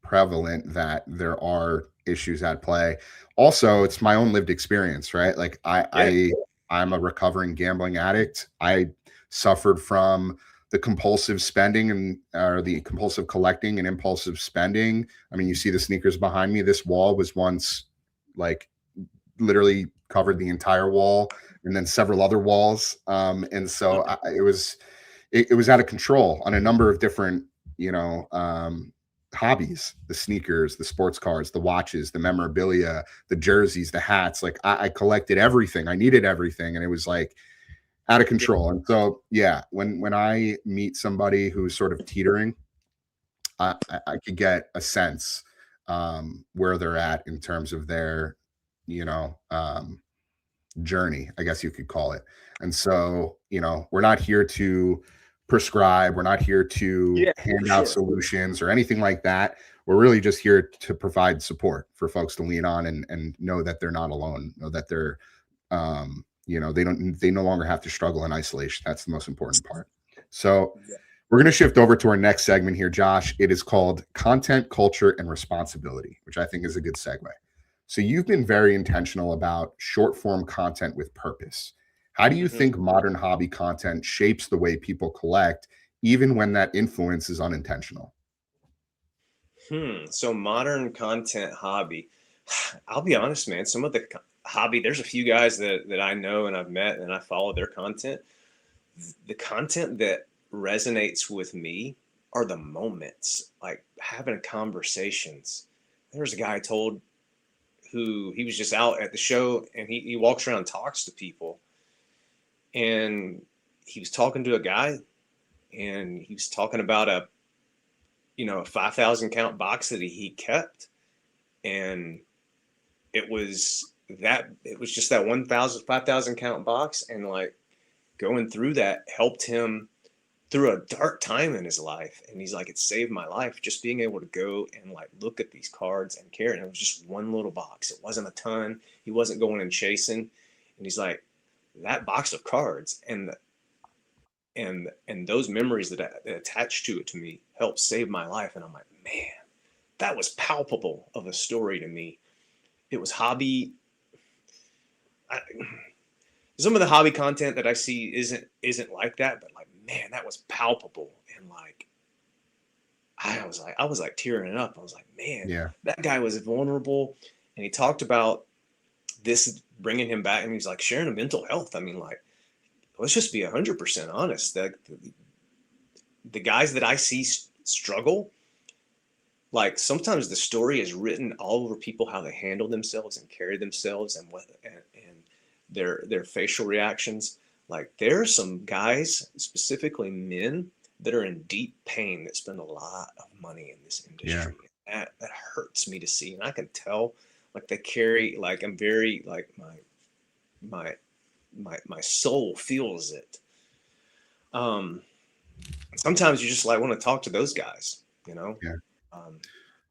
prevalent that there are issues at play. Also, it's my own lived experience, right? Like I'm a recovering gambling addict. I suffered from the compulsive spending or the compulsive collecting and impulsive spending. I mean, you see the sneakers behind me. This wall was once like literally covered the entire wall, and then several other walls. And so it was out of control on a number of different, hobbies: the sneakers, the sports cars, the watches, the memorabilia, the jerseys, the hats. Like I collected everything. I needed everything. And it was like out of control. And so, when I meet somebody who's sort of teetering, I could get a sense where they're at in terms of their, journey, I guess you could call it. And so, we're not here to prescribe. We're not here to hand out solutions or anything like that. We're really just here to provide support for folks to lean on and know that they're not alone, know that they're, they no longer have to struggle in isolation. That's the most important part. So we're going to shift over to our next segment here, Josh. It is called Content, Culture, and Responsibility, which I think is a good segue. So you've been very intentional about short form content with purpose. How do you think modern hobby content shapes the way people collect, even when that influence is unintentional? So modern content hobby, I'll be honest, man, some of the hobby, there's a few guys that I know and I've met and I follow their content. The content that resonates with me are the moments, like having conversations, there was a guy I told who he was just out at the show, and he walks around and talks to people, and he was talking to a guy, and he was talking about a 5,000 count box that he kept, and it was just that 5,000 count box, and like going through that helped him through a dark time in his life. And he's like, it saved my life just being able to go and like look at these cards and carry it. And it was just one little box. It wasn't a ton. He wasn't going and chasing. And he's like, that box of cards and those memories that attached to it to me helped save my life. And I'm like, man, that was palpable of a story to me. It was hobby. Some of the hobby content that I see isn't like that, but like, man, that was palpable. And like, I was like tearing up. I was like, man, Yeah. that guy was vulnerable. And he talked about this bringing him back. And he's like sharing a mental health. I mean, like, let's just be 100% honest. That the guys that I see struggle, like sometimes the story is written all over people, how they handle themselves and carry themselves and their facial reactions. Like there are some guys, specifically men, that are in deep pain that spend a lot of money in this industry. Yeah. That hurts me to see. And I can tell like they carry, like I'm very like my soul feels it. Sometimes you just like want to talk to those guys, you know?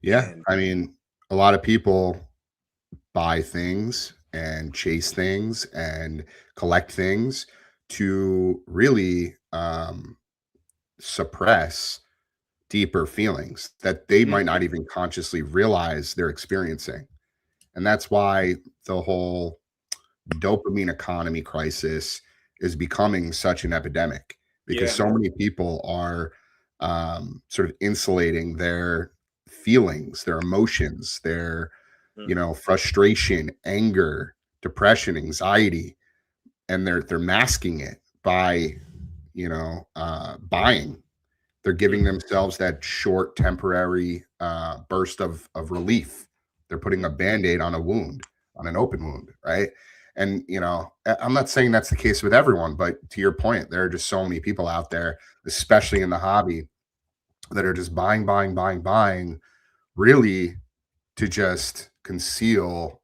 Yeah. I mean, a lot of people buy things and chase things and collect things to really suppress deeper feelings that they might not even consciously realize they're experiencing. And that's why the whole dopamine economy crisis is becoming such an epidemic, because so many people are sort of insulating their feelings, their emotions, their frustration, anger, depression, anxiety, and they're masking it by buying. They're giving themselves that short temporary burst of relief. They're putting a band-aid on a wound, on an open wound, right? And I'm not saying that's the case with everyone, but to your point, there are just so many people out there, especially in the hobby, that are just buying, really to just conceal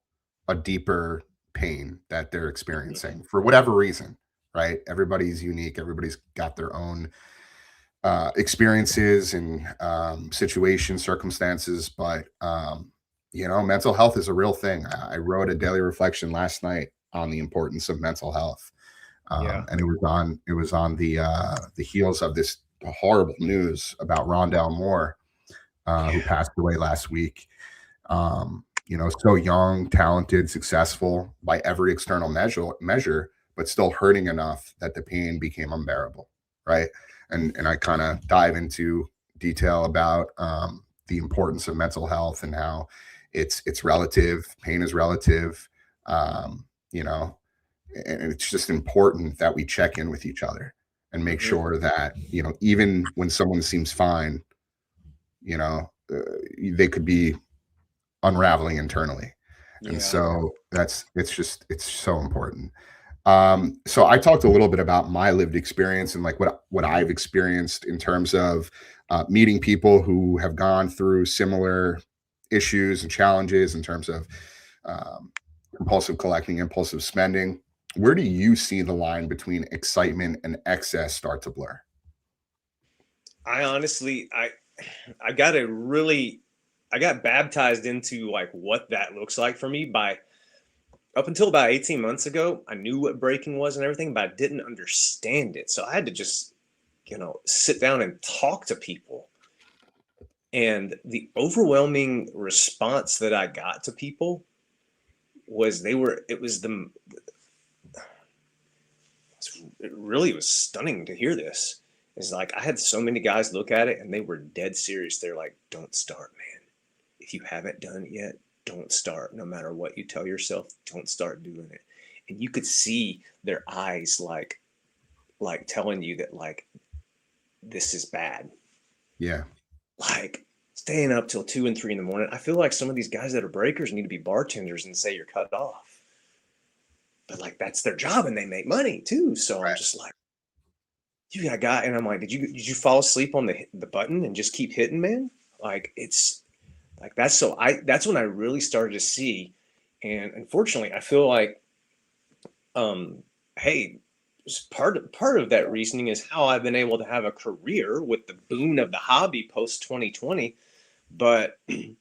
a deeper pain that they're experiencing for whatever reason, right? Everybody's unique. Everybody's got their own experiences and situations, circumstances, but mental health is a real thing. I wrote a daily reflection last night on the importance of mental health, and it was on the heels of this horrible news about Rondell Moore, who passed away last week. So young, talented, successful by every external measure, but still hurting enough that the pain became unbearable, right? And I kind of dive into detail about the importance of mental health and how it's relative. Pain is relative, and it's just important that we check in with each other and make sure that even when someone seems fine, they could be unraveling internally. And so it's so important. So I talked a little bit about my lived experience and like what I've experienced in terms of meeting people who have gone through similar issues and challenges in terms of compulsive collecting, impulsive spending. Where do you see the line between excitement and excess start to blur? I honestly, I got baptized into like what that looks like for me by up until about 18 months ago. I knew what breaking was and everything, but I didn't understand it. So I had to just, sit down and talk to people. And the overwhelming response that I got to people was it really was stunning to hear this. It's like I had so many guys look at it and they were dead serious. They're like, don't start, man. If you haven't done it yet, don't start. No matter what you tell yourself, don't start doing it. And you could see their eyes like telling you that like this is bad. Yeah. Like staying up till 2 and 3 in the morning. I feel like some of these guys that are breakers need to be bartenders and say you're cut off. But like that's their job and they make money too. So I'm just like, you got a guy, and I'm like, did you fall asleep on the button and just keep hitting, man? Like it's like that's when I really started to see, and unfortunately, I feel like, hey, part of that reasoning is how I've been able to have a career with the boon of the hobby post 2020, but and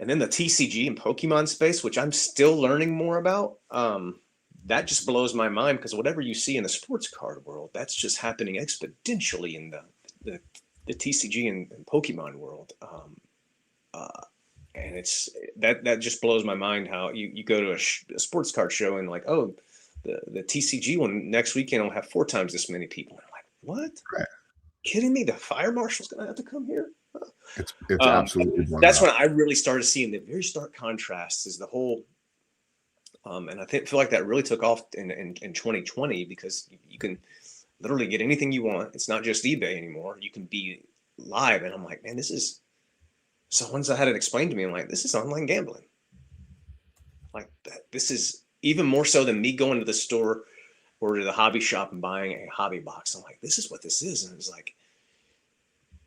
then the TCG and Pokemon space, which I'm still learning more about. That just blows my mind because whatever you see in the sports card world, that's just happening exponentially in the TCG and Pokemon world. And it's that just blows my mind how you go to a sports card show and like, oh, the TCG one next weekend will have 4 times this many people. And I'm like, what? Right. Kidding me? The fire marshal's going to have to come here? It's absolutely that's when I really started seeing the very stark contrast is the whole, and I feel like that really took off in 2020 because you can literally get anything you want. It's not just eBay anymore. You can be live, and I'm like, man, this is. So once I had it explained to me, I'm like, this is online gambling. Like this is even more so than me going to the store or to the hobby shop and buying a hobby box. I'm like, this is what this is, and it's like,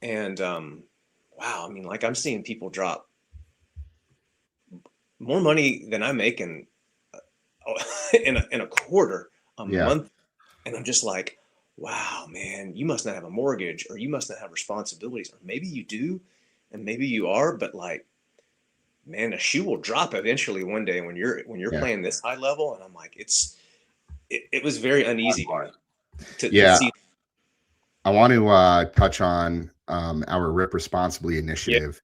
and wow, I mean, like I'm seeing people drop more money than I make in a quarter a month, and I'm just like, wow, man, you must not have a mortgage, or you must not have responsibilities, or maybe you do, and maybe you are, but like, man, a shoe will drop eventually one day when you're playing this high level, and I'm like, it was very uneasy to see. I want to touch on our Rip Responsibly initiative.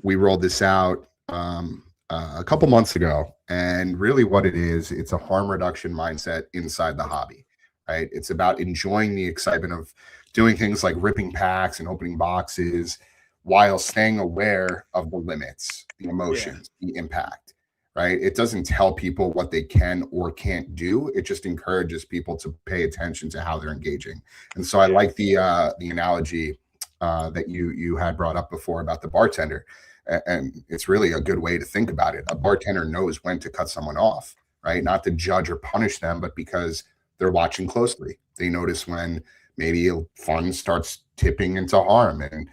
We rolled this out a couple months ago, and really what it is, it's a harm reduction mindset inside the hobby, right? It's about enjoying the excitement of doing things like ripping packs and opening boxes while staying aware of the limits, the emotions, the impact, right? It doesn't tell people what they can or can't do. It just encourages people to pay attention to how they're engaging. And so I like the analogy that you had brought up before about the bartender. And it's really a good way to think about it. A bartender knows when to cut someone off, right? Not to judge or punish them, but because they're watching closely. They notice when maybe a fund starts tipping into harm, and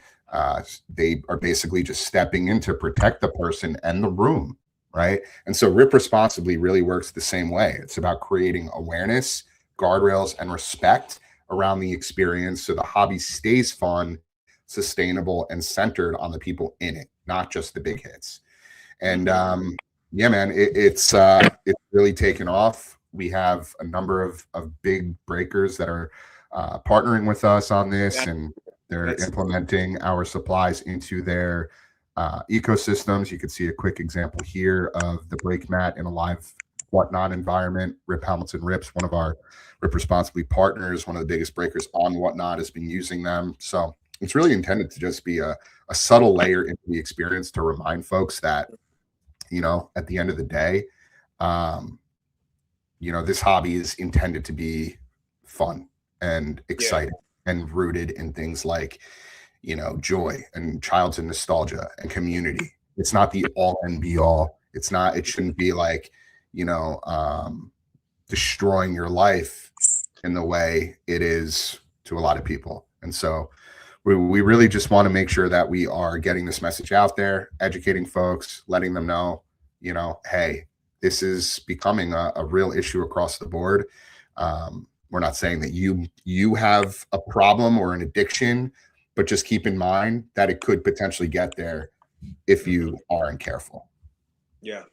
they are basically just stepping in to protect the person and the room, right? And so Rip Responsibly really works the same way. It's about creating awareness, guardrails, and respect around the experience so the hobby stays fun, sustainable, and centered on the people in it, not just the big hits. And yeah, man, it's really taken off. We have a number of big breakers that are partnering with us on this, and they're implementing our supplies into their ecosystems. You can see a quick example here of the brake mat in a live Whatnot environment. Rip Hamilton Rips, one of our Rip Responsibly partners, one of the biggest breakers on Whatnot, has been using them. So it's really intended to just be a subtle layer into the experience to remind folks that, you know, at the end of the day, you know, this hobby is intended to be fun and exciting and rooted in things like, you know, joy and childhood nostalgia and community. It's not the all and be all. It shouldn't be like, you know, destroying your life in the way it is to a lot of people. And so we really just want to make sure that we are getting this message out there, educating folks, letting them know, you know, hey, this is becoming a real issue across the board. We're not saying that you have a problem or an addiction, but just keep in mind that it could potentially get there if you aren't careful. Yeah.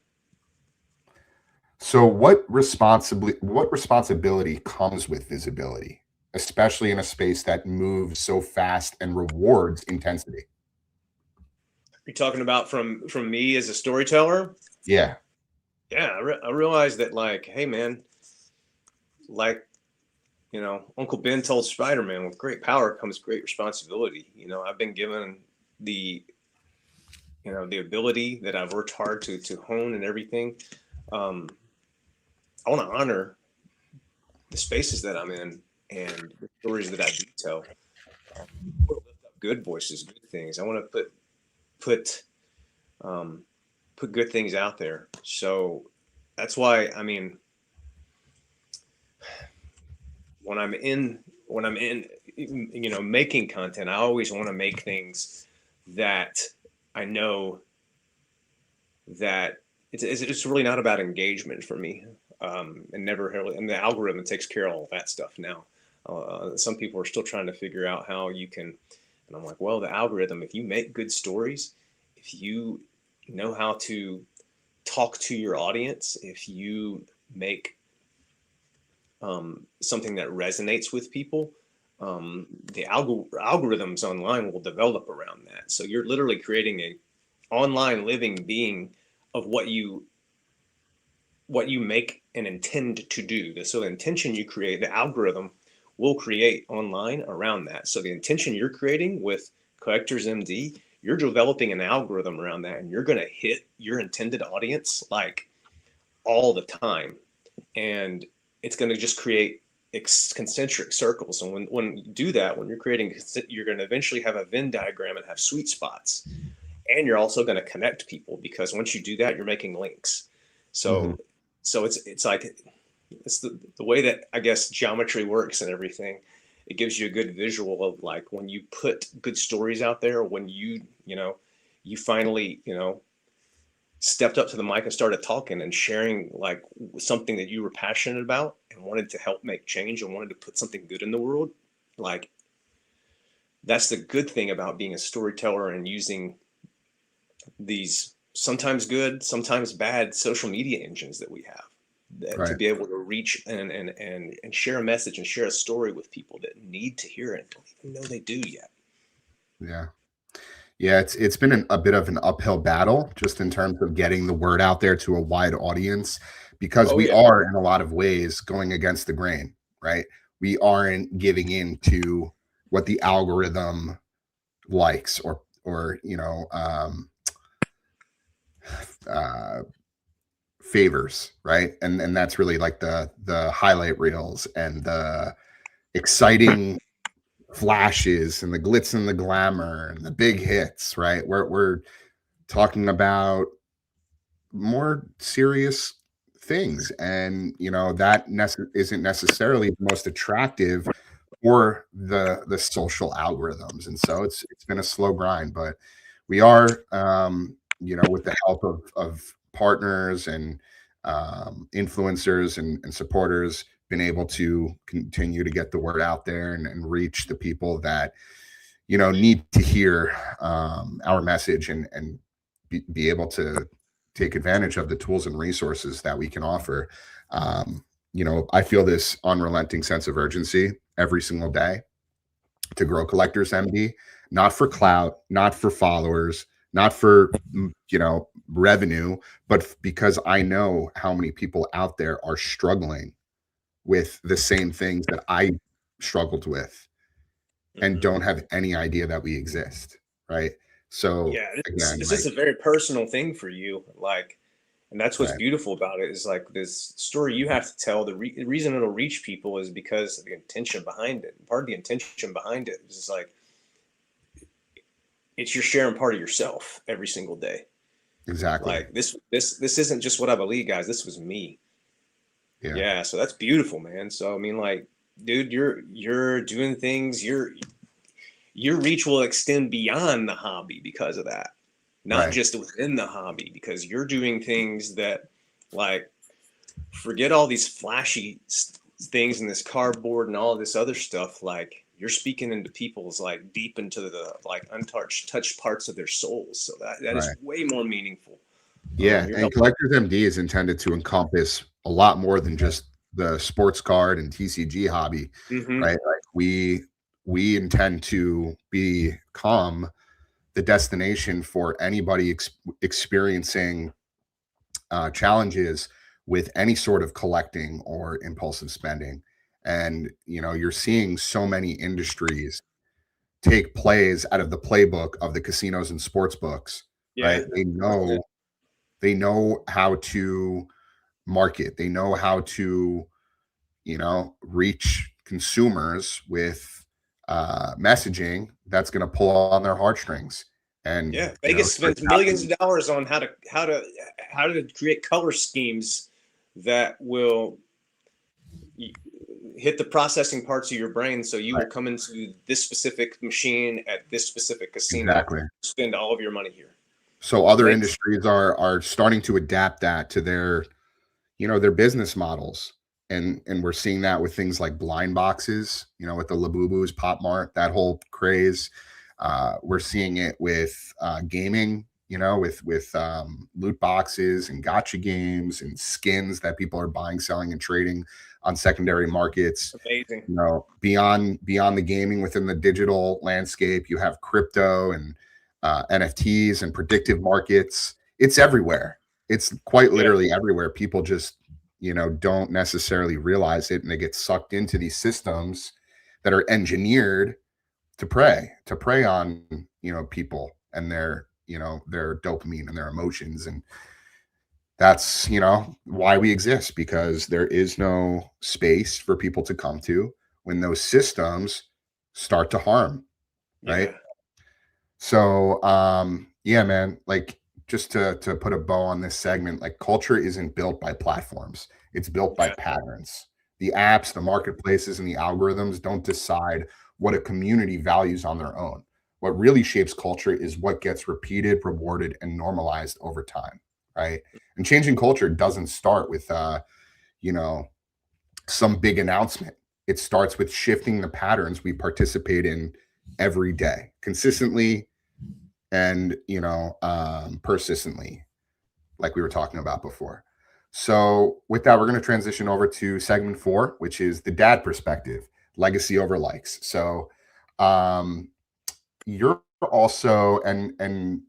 So what responsibility comes with visibility, especially in a space that moves so fast and rewards intensity? You're talking about from me as a storyteller? Yeah. Yeah, I realized that, like, hey, man, like, you know, Uncle Ben told Spider-Man, with great power comes great responsibility. You know, I've been given the ability that I've worked hard to hone and everything. I want to honor the spaces that I'm in and the stories that I do tell. Lift up good voices, good things. I want to put put good things out there. So that's why, I mean, when I'm in making content, I always want to make things that I know that it's really not about engagement for me. And never really, and the algorithm takes care of all that stuff now. Some people are still trying to figure out how you can, and I'm like, well, the algorithm, if you make good stories, if you know how to talk to your audience, if you make something that resonates with people, the algorithms online will develop around that. So you're literally creating a online living being of what you make and intend to do. So the intention you create, the algorithm will create online around that. So the intention you're creating with Collectors MD, you're developing an algorithm around that, and you're going to hit your intended audience like all the time. And it's going to just create concentric circles. And when you do that, when you're creating, you're going to eventually have a Venn diagram and have sweet spots. And you're also going to connect people, because once you do that, you're making links. So, so it's like, it's the way that I guess geometry works and everything. It gives you a good visual of like when you put good stories out there, when you finally, stepped up to the mic and started talking and sharing like something that you were passionate about and wanted to help make change and wanted to put something good in the world. Like, that's the good thing about being a storyteller and using these sometimes good, sometimes bad social media engines that we have, that, to be able to reach and share a message and share a story with people that need to hear it and don't even know they do yet. Yeah, it's been a bit of an uphill battle just in terms of getting the word out there to a wide audience, because we are in a lot of ways going against the grain, right? We aren't giving in to what the algorithm likes or favors, right? And that's really like the highlight reels and the exciting flashes and the glitz and the glamour and the big hits, right? We're talking about more serious things, and that isn't necessarily the most attractive for the social algorithms. And so it's been a slow grind, but we are with the help of partners and influencers and supporters, been able to continue to get the word out there and reach the people that need to hear our message and be able to take advantage of the tools and resources that we can offer. I feel this unrelenting sense of urgency every single day to grow Collectors MD, not for clout, not for followers, not for revenue, but because I know how many people out there are struggling with the same things that I struggled with and don't have any idea that we exist, right? So yeah, again, this is a very personal thing for you, like, and that's what's beautiful about it, is like this story you have to tell. The reason it'll reach people is because of the intention behind it. Part of the intention behind it is like, it's you're sharing part of yourself every single day. Exactly. Like this isn't just what I believe, guys. This was me. Yeah. So that's beautiful, man. So I mean, like, dude, you're doing things. Your reach will extend beyond the hobby because of that, not just within the hobby, because you're doing things that, like, forget all these flashy things and this cardboard and all this other stuff. Like, you're speaking into people's like deep into the like touched parts of their souls. So that is way more meaningful. Yeah, and Collectors MD is intended to encompass a lot more than just the sports card and TCG hobby, right? Like we intend to become the destination for anybody experiencing challenges with any sort of collecting or impulsive spending. And you're seeing so many industries take plays out of the playbook of the casinos and sports books, right? They know how to market. They know how to, reach consumers with messaging that's going to pull on their heartstrings. And Yeah, Vegas spends millions of dollars on how to create color schemes that will hit the processing parts of your brain, so you will come into this specific machine at this specific casino. Exactly. Spend all of your money here. So other industries are starting to adapt that to their, their business models. And we're seeing that with things like blind boxes, with the Labubus, Pop Mart, that whole craze. We're seeing it with gaming, with loot boxes and gotcha games and skins that people are buying, selling, and trading on secondary markets. Amazing. Beyond the gaming, within the digital landscape, you have crypto and NFTs and predictive markets. It's everywhere. It's quite literally everywhere. People just don't necessarily realize it, and they get sucked into these systems that are engineered to prey on people and their dopamine and their emotions. And that's why we exist, because there is no space for people to come to when those systems start to harm, right? So yeah, man, like, just to put a bow on this segment, like, culture isn't built by platforms. It's built by patterns. The apps, the marketplaces, and the algorithms don't decide what a community values on their own. What really shapes culture is what gets repeated, rewarded, and normalized over time, right? And changing culture doesn't start with some big announcement. It starts with shifting the patterns we participate in every day, consistently and persistently, like we were talking about before. So with that, we're going to transition over to segment 4, which is the dad perspective, legacy over likes. So you're also, and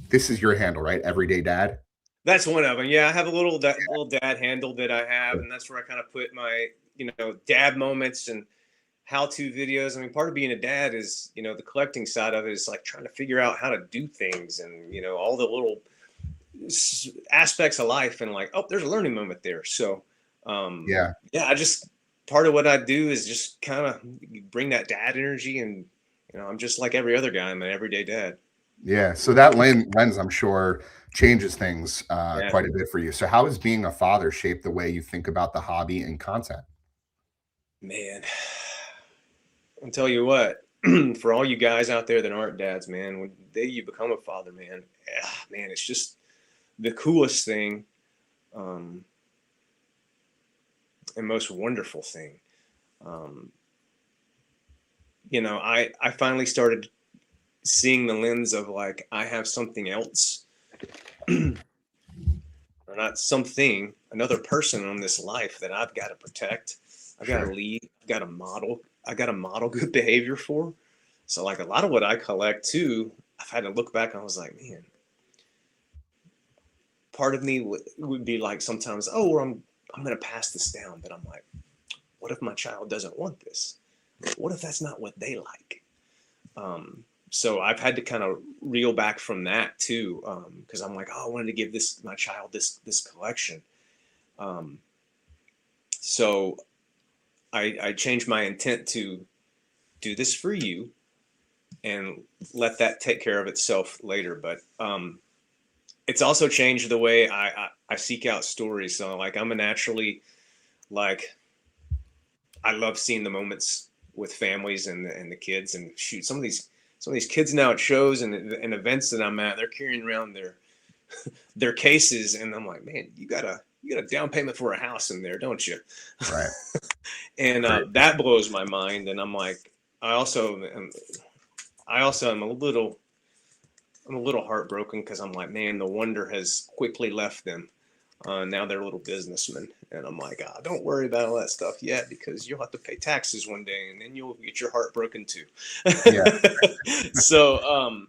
this is your handle, right? Everyday Dad. That's one of them. Yeah, I have a little dad handle that I have, and that's where I kind of put my dad moments and how-to videos. I mean, part of being a dad is, the collecting side of it is like trying to figure out how to do things, and all the little aspects of life, and like, oh, there's a learning moment there. So I just, part of what I do is just kind of bring that dad energy, and I'm just like every other guy. I'm an everyday dad. Yeah, so that lens, I'm sure, changes things quite a bit for you. So how has being a father shaped the way you think about the hobby and content? Man, I'll tell you what, for all you guys out there that aren't dads, man, when you become a father, man, it's just the coolest thing, and most wonderful thing. I finally started seeing the lens of, like, I have something else, or not something, another person on this life that I've got to protect. I've got to lead. I've got to model. I got to model good behavior for. So, like, a lot of what I collect too, I've had to look back and I was like, man, part of me would be like sometimes, oh, I'm going to pass this down. But I'm like, what if my child doesn't want this? What if that's not what they like? So I've had to kind of reel back from that too, because I'm like, oh, I wanted to give my child this collection. So I changed my intent to do this for you and let that take care of itself later. But it's also changed the way I seek out stories. So, like, I'm a naturally, like, I love seeing the moments with families and the kids, and shoot, some of these kids now at shows and events that I'm at, they're carrying around their cases, and I'm like, man, you got a down payment for a house in there, don't you? Right. And that blows my mind. And I'm like, I also am a little heartbroken, because I'm like, man, the wonder has quickly left them. Now they're little businessmen, and I'm like, don't worry about all that stuff yet, because you'll have to pay taxes one day, and then you'll get your heart broken too. Yeah. So,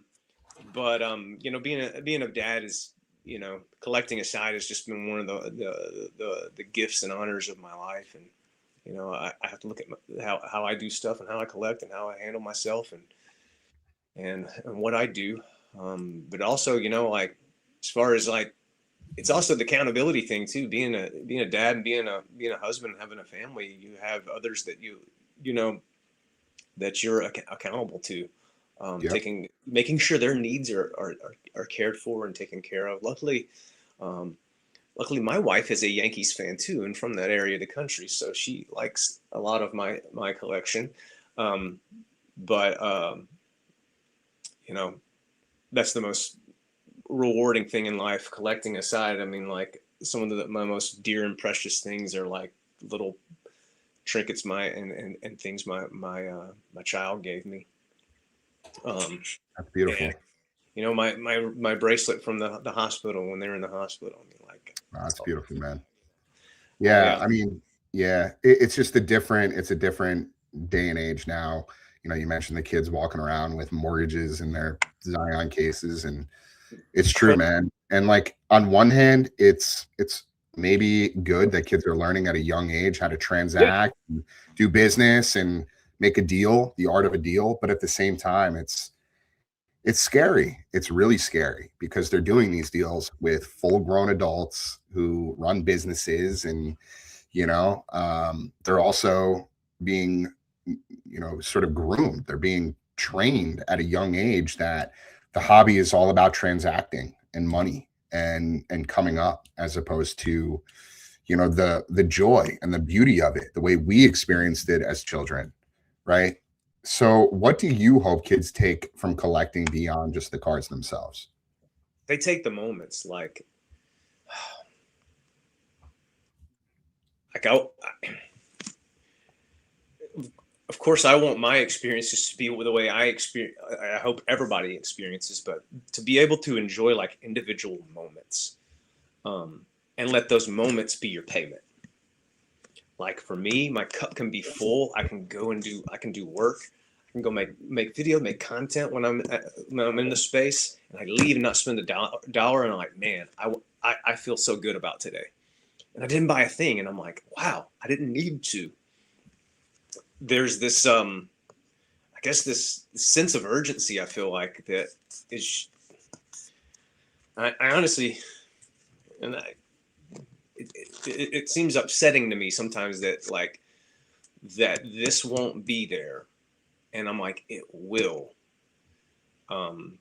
being a dad is, collecting aside, has just been one of the gifts and honors of my life, and I have to look at how I do stuff, and how I collect, and how I handle myself, and what I do, but also, like, as far as, like, it's also the accountability thing too. Being a dad and being a husband and having a family, you have others that you that you're accountable to, Yep. making sure their needs are cared for and taken care of. Um, luckily my wife is a Yankees fan too, and from that area of the country, so she likes a lot of my collection. Um, but you know, that's the most rewarding thing in life, collecting aside. I mean, like some of my most dear and precious things are like little trinkets and things my child gave me. Um, That's and beautiful. my bracelet from the hospital when they're in the hospital. I mean, like Wow, it's that's all. beautiful, man. Oh Yeah, yeah, I mean, yeah, it's just it's a different day and age now. You mentioned the kids walking around with mortgages in their Zion cases, and it's true, incredible. man. And like on one hand, it's maybe good that kids are learning at a young age how to Yeah, transact, and do business, and make a deal, the art of a deal. But at the same time, it's scary. It's really scary because they're doing these deals with full grown adults who run businesses, and they're also being, sort of groomed. They're being trained at a young age that the hobby is all about transacting and money and coming up, as opposed to, the joy and the beauty of it, the way we experienced it as children, right? So, what do you hope kids take from collecting beyond just the cards themselves? they take the moments like of course I want my experiences to be the way I experience. I hope everybody experiences, but to be able to enjoy like individual moments, and let those moments be your payment. Like for me, my cup can be full. I can do work. I can go make video, make content when I'm in the space, and I leave and not spend a dollar. And I'm like, man, I feel so good about today. And I didn't buy a thing, and I'm like, wow, I didn't need to. There's this I guess this sense of urgency I feel like that is. I honestly, and it seems upsetting to me sometimes that that this won't be there, and I'm like, it will. Um,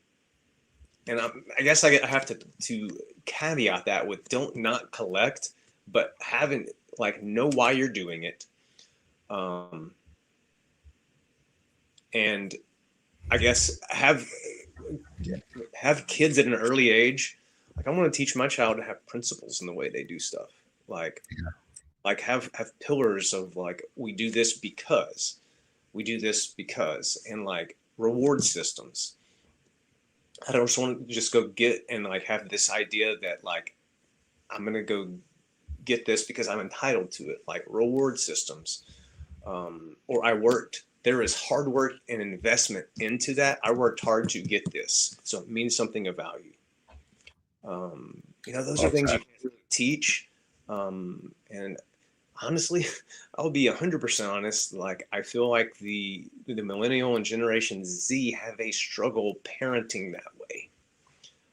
and I guess I have to caveat that with don't not collect, but having like know why you're doing it, um, and I guess have kids at an early age. Like I want to teach my child to have principles in the way they do stuff. Like have pillars of like we do this because, and like reward systems. I don't just want to just go get and like have this idea that like I'm gonna go get this because I'm entitled to it. Like reward systems, or I worked. There is hard work and investment into that. I worked hard to get this, so it means something of value. Those are Well things you said. can't really teach. And honestly, I'll be 100% honest. Like I feel like the millennial and Generation Z have a struggle parenting that way,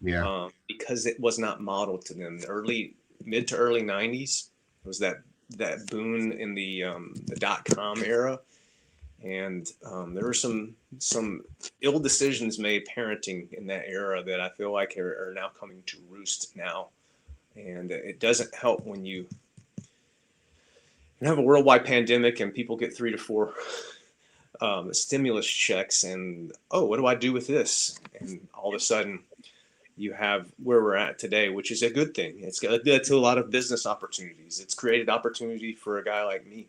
Yeah. because it was not modeled to them. Mid to early '90s was that boom in the .com era, and there were some ill decisions made parenting in that era that I feel like are now coming to roost now, and it doesn't help when you have a worldwide pandemic and people get 3 to 4 stimulus checks, and oh, what do I do with this? And all of a sudden, you have where we're at today, which is a good thing. It's led to a lot of business opportunities. It's created opportunity for a guy like me,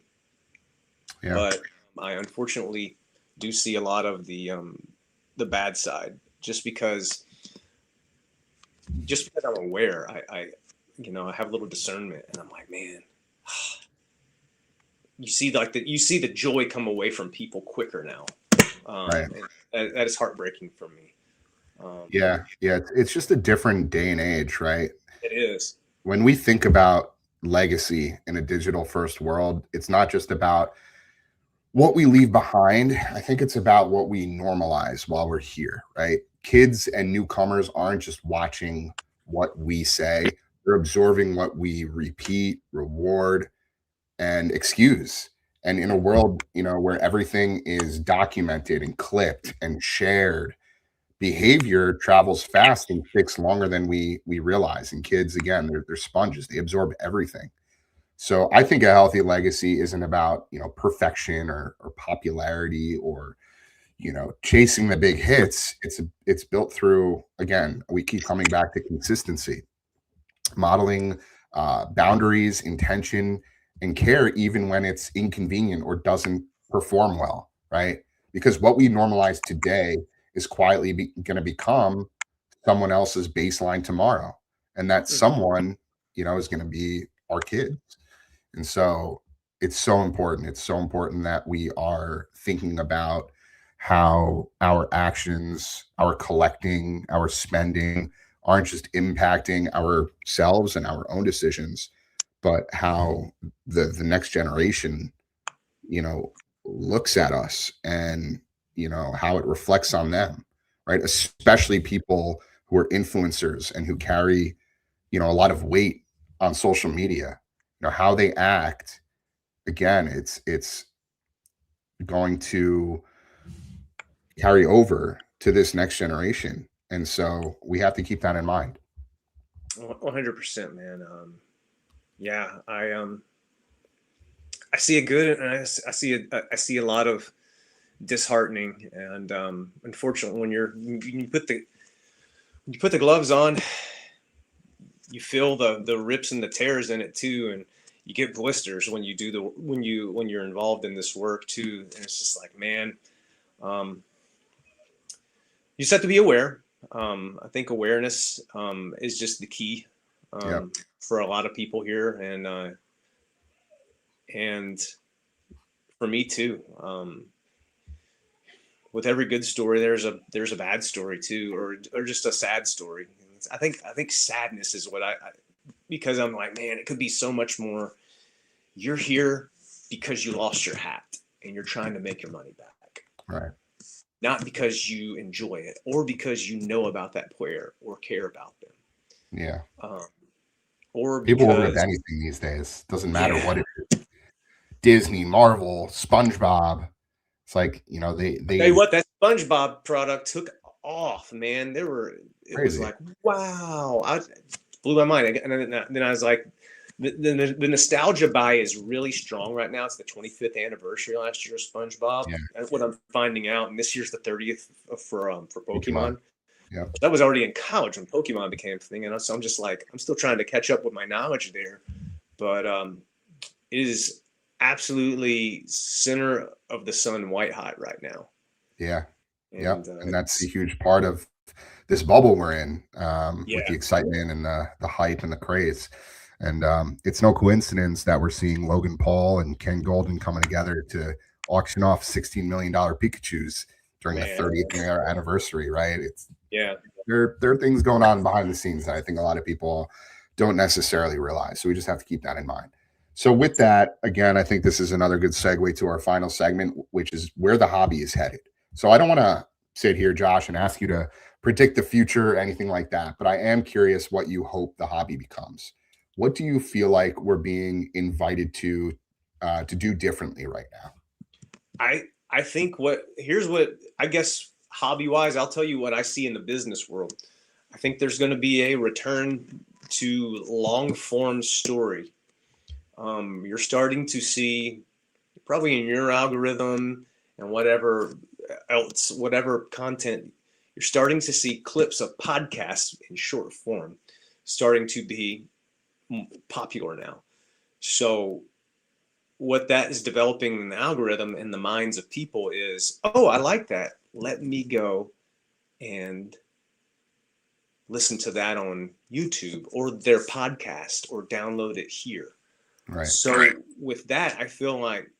Yeah. but I unfortunately do see a lot of the bad side just because I'm aware. I have a little discernment, and I'm like, man, you see the joy come away from people quicker now, Right. and that is heartbreaking for me. Yeah. Yeah. It's just a different day and age, right? It is. When we think about legacy in a digital first world, it's not just about what we leave behind. I think it's about what we normalize while we're here, right? Kids and newcomers aren't just watching what we say, they're absorbing what we repeat, reward, and excuse. And in a world, where everything is documented and clipped and shared, behavior travels fast and sticks longer than we realize. And kids, again, they're sponges. They absorb everything. So I think a healthy legacy isn't about, perfection or popularity or, chasing the big hits. It's built through, again, we keep coming back to consistency, modeling boundaries, intention, and care, even when it's inconvenient or doesn't perform well, right? Because what we normalize today is quietly going to become someone else's baseline tomorrow. And that someone, is going to be our kids. And so it's so important. It's so important that we are thinking about how our actions, our collecting, our spending aren't just impacting ourselves and our own decisions, but how the next generation, you know, looks at us and, how it reflects on them, right? Especially people who are influencers and who carry, a lot of weight on social media, how they act. Again, it's going to carry over to this next generation. And so we have to keep that in mind. 100%, man. Yeah, I see a good, and I see a lot of disheartening, and unfortunately, when you put the gloves on, you feel the rips and the tears in it too, and you get blisters when you do when you're involved in this work too, and it's just like, man, um, you just have to be aware. I think awareness is just the key Yeah. for a lot of people here, and for me too. With every good story, there's a bad story too, or just a sad story. I think sadness is what I because I'm like, man, it could be so much more. You're here because you lost your hat and you're trying to make your money back, Right. not because you enjoy it or because you know about that player or care about them, Yeah. um, or People will rip because anything these days. Doesn't matter yeah. what it is. Disney, Marvel, SpongeBob. It's like, I tell you they what, that SpongeBob product took off, man. It was crazy. like, wow, blew my mind. And then I was like, the nostalgia buy is really strong right now. It's the 25th anniversary last year of SpongeBob. Yeah. That's what I'm finding out. And this year's the 30th for Pokemon. Pokemon. Yeah. I was already in college when Pokemon became a thing, and so I'm just like, I'm still trying to catch up with my knowledge there. But it is absolutely center of the sun, white hot right now. Yeah. Yep. And And that's a it's huge part of this bubble we're in, with the yeah, excitement and the hype and the craze. And it's no coincidence that we're seeing Logan Paul and Ken Golden coming together to auction off $16 million Pikachu's during the man, 30th year anniversary, right? yeah. There are things going on behind the scenes that I think a lot of people don't necessarily realize. So we just have to keep that in mind. So with that, again, I think this is another good segue to our final segment, which is where the hobby is headed. So I don't want to sit here, Josh, and ask you to predict the future or anything like that, but I am curious what you hope the hobby becomes. What do you feel like we're being invited to do differently right now? I think here's what I guess hobby wise, I'll tell you what I see in the business world. I think there's going to be a return to long form story. You're starting to see probably in your algorithm and whatever else, whatever content, you're starting to see clips of podcasts in short form starting to be popular now. So what that is developing in the algorithm in the minds of people is, oh, I like that. Let me go and listen to that on YouTube or their podcast or download it here. Right. So with that, I feel like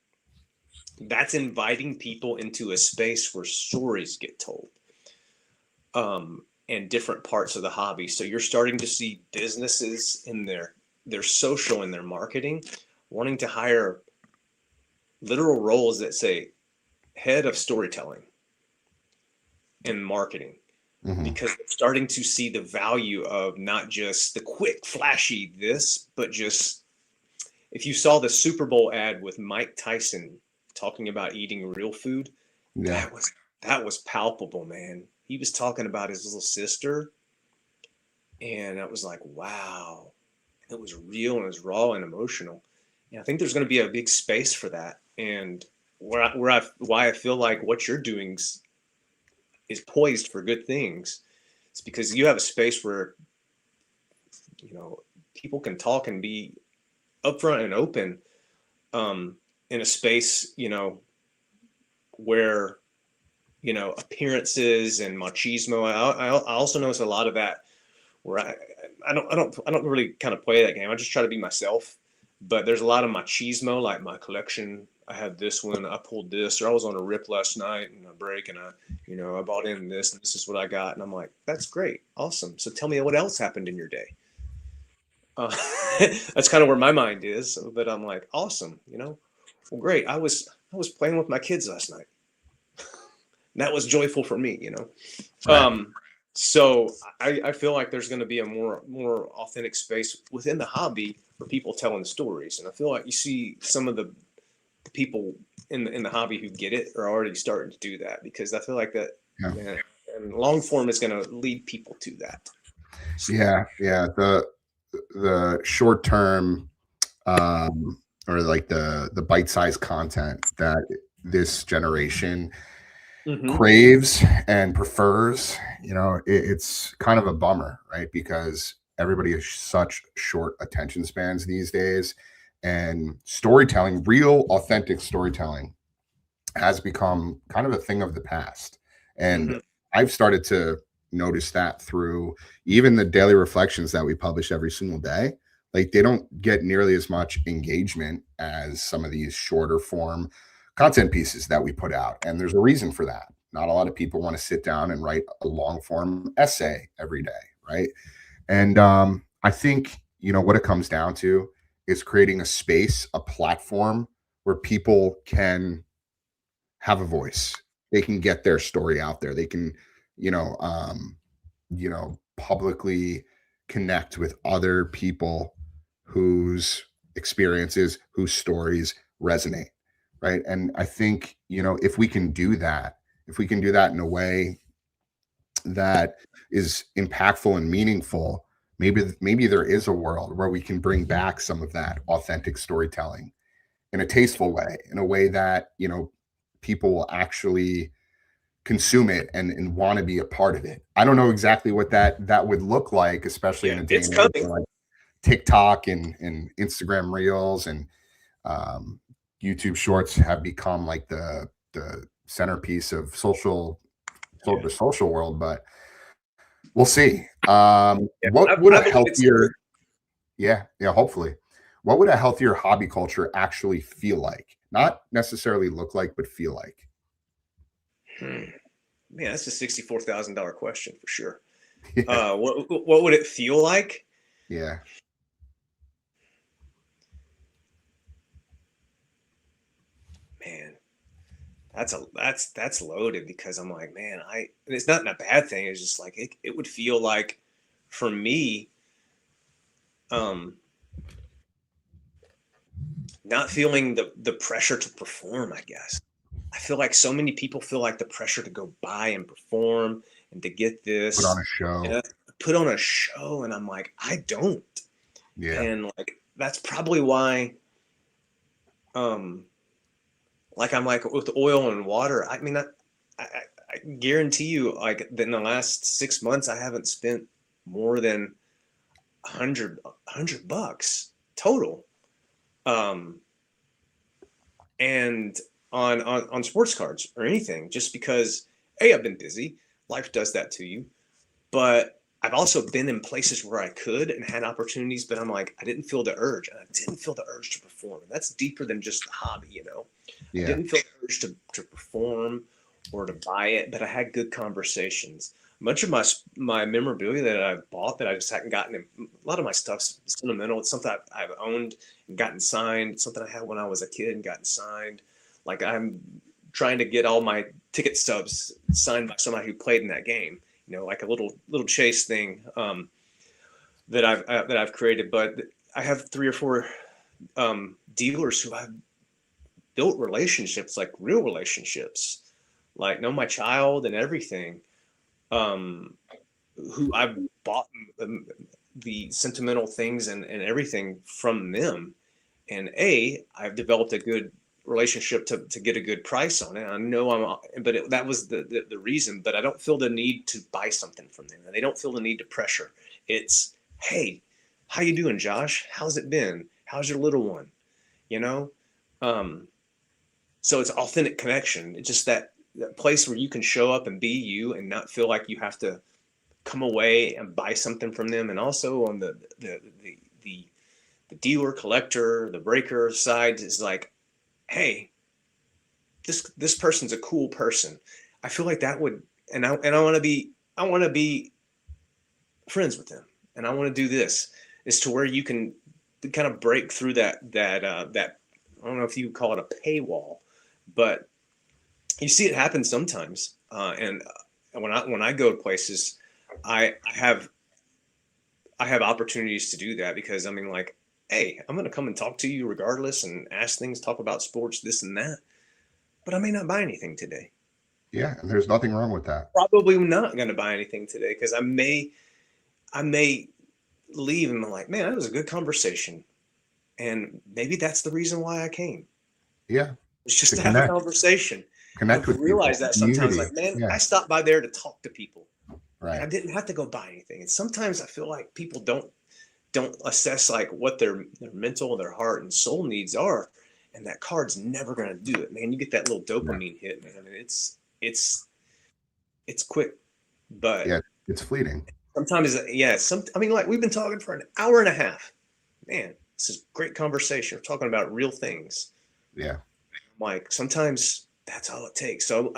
that's inviting people into a space where stories get told, and different parts of the hobby. So you're starting to see businesses in their social and their marketing wanting to hire literal roles that say head of storytelling and marketing, Hmm. because they're starting to see the value of not just the quick flashy this, but just if you saw the Super Bowl ad with Mike Tyson talking about eating real food, Yeah. that was palpable, man. He was talking about his little sister, and I was like, wow. It was real and it was raw and emotional. And I think there's going to be a big space for that. And why I feel like what you're doing is poised for good things. It's because you have a space where, you know, people can talk and be upfront and open, in a space, you know, where, you know, appearances and machismo. I also notice a lot of that where I don't really kind of play that game. I just try to be myself. But there's a lot of machismo, like my collection. I had this one, I pulled this, or I was on a rip last night and a break, and I bought in this, and this is what I got. And I'm like, that's great, awesome. So tell me what else happened in your day. That's kind of where my mind is. But I'm like, awesome, well, great. I was playing with my kids last night. That was joyful for me. Right. So I feel like there's going to be a more authentic space within the hobby for people telling stories. And I feel like you see some of the people in the hobby who get it are already starting to do that, because I feel like that, Yeah. man, and long form is going to lead people to that. So, Yeah. Yeah. The short term, or like the bite-sized content that this generation mhm. craves and prefers, it's kind of a bummer, right? Because everybody has such short attention spans these days, and storytelling, real authentic storytelling, has become kind of a thing of the past. And Mhm. I've started to notice that through even the daily reflections that we publish every single day. Like, they don't get nearly as much engagement as some of these shorter form content pieces that we put out. And there's a reason for that. Not a lot of people want to sit down and write a long form essay every day, right? And I think, what it comes down to is creating a space, a platform where people can have a voice. They can get their story out there. They can, you know, um, publicly connect with other people whose experiences, whose stories resonate, right? And I think, if we can do that, if we can do that in a way that is impactful and meaningful, maybe there is a world where we can bring back some of that authentic storytelling in a tasteful way, in a way that, people will actually consume it and want to be a part of it. I don't know exactly what that would look like, especially in Yeah, a day it's and age coming. where like TikTok and Instagram Reels and um, YouTube Shorts have become like the centerpiece of Yeah, the social world. But we'll see. yeah. What would a I believe it's healthier, yeah, yeah, hopefully, what would a healthier hobby culture actually feel like? Not necessarily look like, but feel like. hmm. Man, that's a $64,000 question for sure. Yeah, What would it feel like? yeah, Man, that's loaded, because I'm like, man, and it's not a bad thing. It's just like it would feel like, for me, um, not feeling the pressure to perform, I guess. I feel like so many people feel like the pressure to go buy and perform and to get put on this a show. and put on a show, and I'm like, I don't. Yeah, And like that's probably why, um like, I'm like with oil and water. I mean, I guarantee you, like, that in the last 6 months, I haven't spent more than 100 bucks total. Um, and on sports cards or anything, just because, I've been busy. Life does that to you. But I've also been in places where I could and had opportunities, but I'm like, I didn't feel the urge. And I didn't feel the urge to perform. And that's deeper than just the hobby. I yeah, didn't feel the urge to perform or to buy it, but I had good conversations. Much of my memorabilia that I've bought that I just hadn't gotten, a lot of my stuff's sentimental. It's something I've owned and gotten signed. It's something I had when I was a kid and gotten signed. Like, I'm trying to get all my ticket stubs signed by somebody who played in that game. Like a little chase thing, that I've created. But I have 3 or 4 dealers who I've built relationships, like real relationships, like know my child and everything, who I've bought the sentimental things and everything from them. And I've developed a good relationship to get a good price on it. I know that was the reason, but I don't feel the need to buy something from them. And they don't feel the need to pressure. It's, hey, how you doing, Josh? How's it been? How's your little one? You know? So it's authentic connection. It's just that place where you can show up and be you and not feel like you have to come away and buy something from them. And also on the dealer, collector, the breaker side is like, hey, this person's a cool person. I feel like that would, and I want to be friends with them, and I want to do this. Is to where you can kind of break through that I don't know if you would call it a paywall, but you see it happen sometimes. And when I go to places, I have opportunities to do that, because I mean, like, hey, I'm going to come and talk to you regardless and ask things, talk about sports, this and that, but I may not buy anything today. Yeah, and there's nothing wrong with that. Probably not going to buy anything today, because I may leave and I'm like, man, that was a good conversation, and maybe that's the reason why I came. Yeah, it's just to have a conversation. Connect with realize people. That sometimes, like, man, I stopped by there to talk to people. Right. I didn't have to go buy anything. And sometimes I feel like people don't assess like what their mental, their heart and soul needs are, and that card's never going to do it, man. You get that little dopamine hit, man, and it's quick, but yeah, it's fleeting. Sometimes, I mean, like, we've been talking for an hour and a half, man. This is great conversation. We're talking about real things. Yeah, like, sometimes that's all it takes. So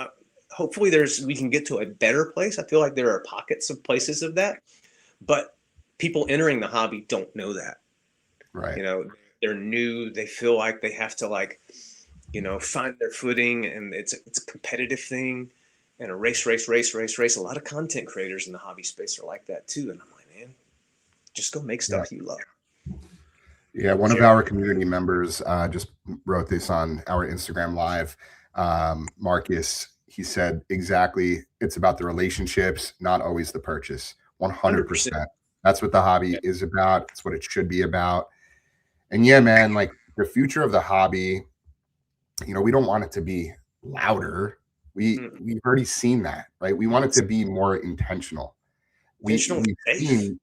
hopefully we can get to a better place. I feel like there are pockets of places of that, but people entering the hobby don't know that. Right. You know, they're new. They feel like they have to, like, you know, find their footing, and it's a competitive thing, and a race. A lot of content creators in the hobby space are like that too. And I'm like, man, just go make stuff you love. Yeah, one of our community members just wrote this on our Instagram live. Marcus, he said, exactly, it's about the relationships, not always the purchase. 100%. That's what the hobby is about. It's what it should be about. And yeah, man, like, the future of the hobby, you know, we don't want it to be louder. We've already seen that, right? We want it to be more intentional. We've seen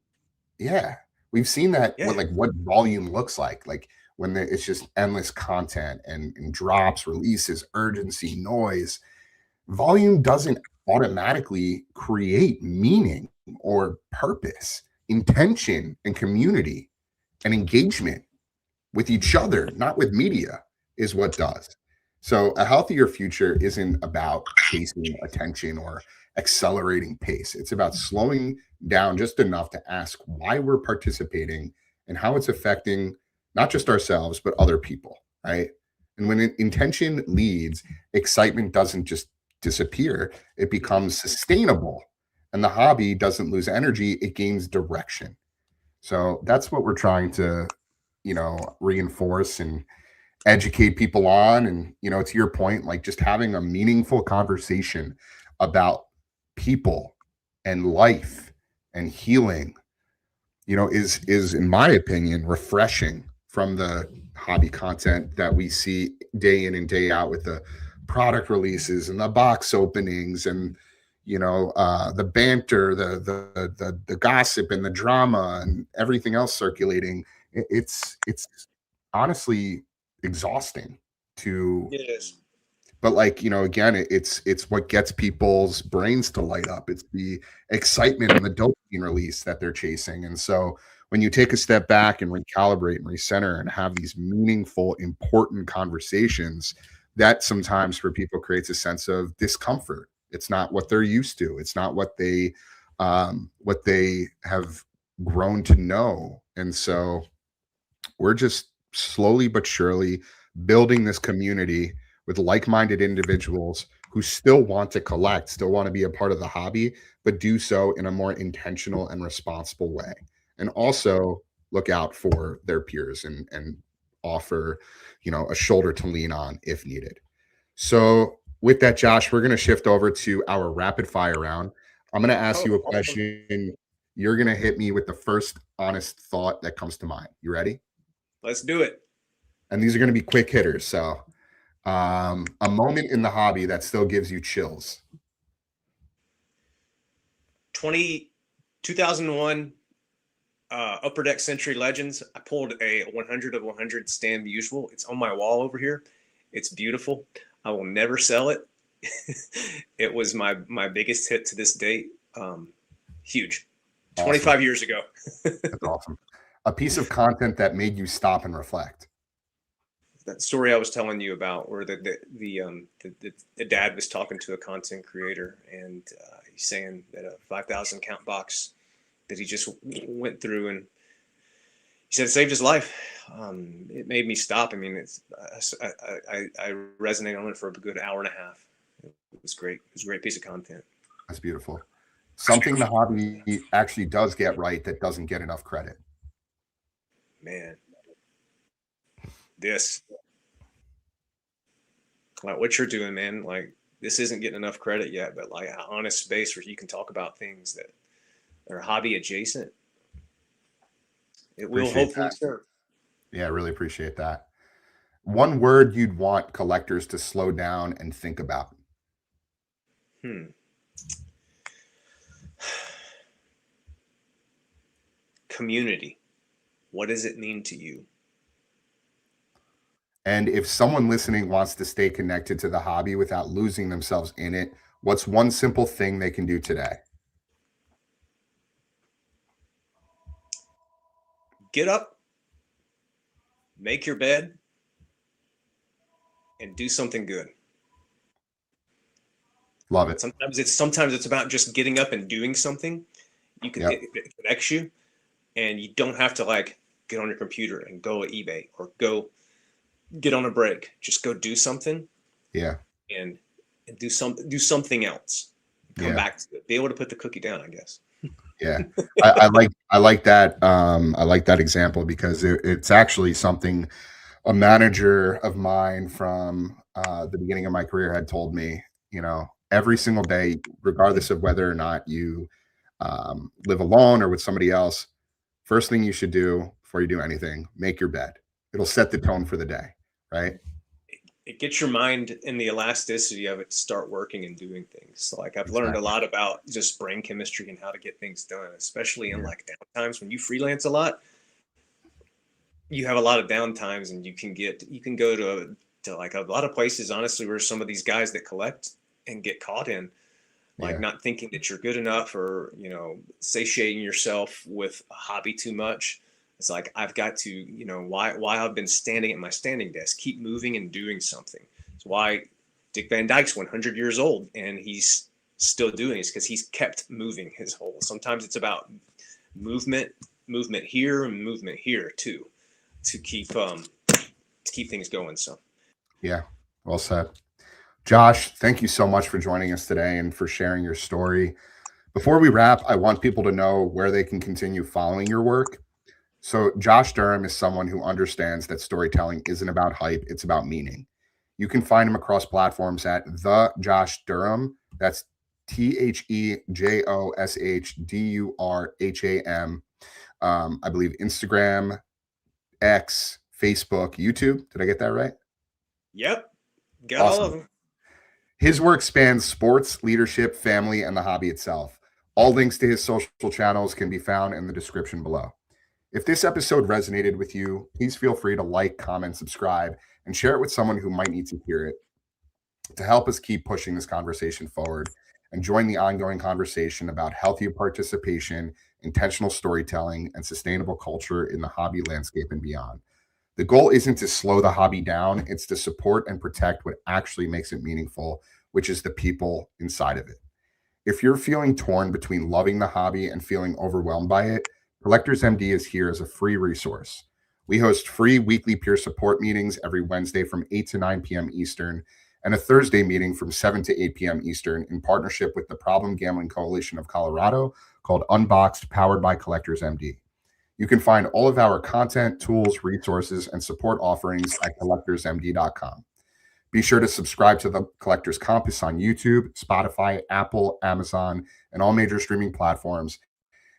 that what volume looks like when it's just endless content and drops, releases, urgency, noise. Volume doesn't automatically create meaning or purpose. Intention and community and engagement with each other, not with media, is what does. So a healthier future isn't about chasing attention or accelerating pace. It's about slowing down just enough to ask why we're participating and how it's affecting not just ourselves, but other people, right? And when intention leads, excitement doesn't just disappear, it becomes sustainable. And the hobby doesn't lose energy, it gains direction. So that's what we're trying to, you know, reinforce and educate people on. And, you know, to your point, like, just having a meaningful conversation about people and life and healing, you know, is in my opinion refreshing from the hobby content that we see day in and day out, with the product releases and the box openings and, you know, the banter, the gossip and the drama and everything else circulating. It's honestly exhausting to. It is. But, like, you know, again, it's what gets people's brains to light up. It's the excitement and the dopamine release that they're chasing. And so when you take a step back and recalibrate and recenter and have these meaningful, important conversations, that sometimes for people creates a sense of discomfort. It's not what they're used to. It's not what they have grown to know. And so we're just slowly but surely building this community with like-minded individuals who still want to collect, still want to be a part of the hobby, but do so in a more intentional and responsible way. And also look out for their peers and offer, a shoulder to lean on if needed. So with that, Josh, we're going to shift over to our rapid fire round. I'm going to ask Oh, you a awesome. question. You're going to hit me with the first honest thought that comes to mind. You ready? Let's do it. And these are going to be quick hitters. So, a moment in the hobby that still gives you chills. 2001 Upper Deck Century Legends. I pulled a 100 of 100 stand usual. It's on my wall over here. It's beautiful. I will never sell it. It was my biggest hit to this date. Huge. Awesome. 25 years ago. That's awesome. A piece of content that made you stop and reflect. That story I was telling you about, where the dad was talking to a content creator, and he's saying that a 5,000 count box that he just went through, and he said it saved his life. It made me stop. I mean, I resonated on it for a good hour and a half. It was great. It was a great piece of content. That's beautiful. Something the hobby actually does get right that doesn't get enough credit. Man, this, like what you're doing, man, like this isn't getting enough credit yet, but like an honest space where you can talk about things that are hobby adjacent. It will hopefully serve. Yeah, I really appreciate that. One word you'd want collectors to slow down and think about. Community. What does it mean to you? And if someone listening wants to stay connected to the hobby without losing themselves in it, what's one simple thing they can do today? Get up, make your bed, and do something good. Love it. Sometimes it's about just getting up and doing something. You can it connects you, and you don't have to like get on your computer and go to eBay or go get on a break. Just go do something. Yeah. And do something else. Come back to it. Be able to put the cookie down, I guess. Yeah. I like that. I like that example because it's actually something a manager of mine from the beginning of my career had told me, every single day, regardless of whether or not you live alone or with somebody else, first thing you should do before you do anything, make your bed. It'll set the tone for the day, right? It gets your mind in the elasticity of it to start working and doing things. So like I've learned a lot about just brain chemistry and how to get things done, especially in like downtimes when you freelance a lot. You have a lot of downtimes, and you can go to like a lot of places, honestly, where some of these guys that collect and get caught in like not thinking that you're good enough, or satiating yourself with a hobby too much. It's like I've got to, why I've been standing at my standing desk, keep moving and doing something. It's why Dick Van Dyke's 100 years old and he's still doing it, because he's kept moving his whole. Sometimes it's about movement here and movement here too, to keep things going. So yeah, well said. Josh, thank you so much for joining us today and for sharing your story. Before we wrap, I want people to know where they can continue following your work. So Josh Durham is someone who understands that storytelling isn't about hype, it's about meaning. You can find him across platforms at the Josh Durham. That's TheJoshDurham. I believe Instagram, X, Facebook, YouTube. Did I get that right? Yep. Got awesome. All of them. His work spans sports, leadership, family, and the hobby itself. All links to his social channels can be found in the description below. If this episode resonated with you, please feel free to like, comment, subscribe, and share it with someone who might need to hear it. To help us keep pushing this conversation forward and join the ongoing conversation about healthy participation, intentional storytelling, and sustainable culture in the hobby landscape and beyond. The goal isn't to slow the hobby down, it's to support and protect what actually makes it meaningful, which is the people inside of it. If you're feeling torn between loving the hobby and feeling overwhelmed by it, Collectors MD is here as a free resource. We host free weekly peer support meetings every Wednesday from 8 to 9 p.m. Eastern and a Thursday meeting from 7 to 8 p.m. Eastern in partnership with the Problem Gambling Coalition of Colorado called Unboxed, powered by Collectors MD. You can find all of our content, tools, resources, and support offerings at collectorsmd.com. Be sure to subscribe to the Collectors Compass on YouTube, Spotify, Apple, Amazon, and all major streaming platforms.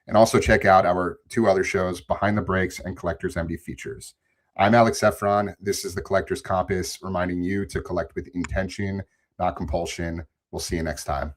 And also check out our 2 other shows, Behind the Breaks and Collectors MD Features. I'm Alyx Efron. This is the Collectors Compass, reminding you to collect with intention, not compulsion. We'll see you next time.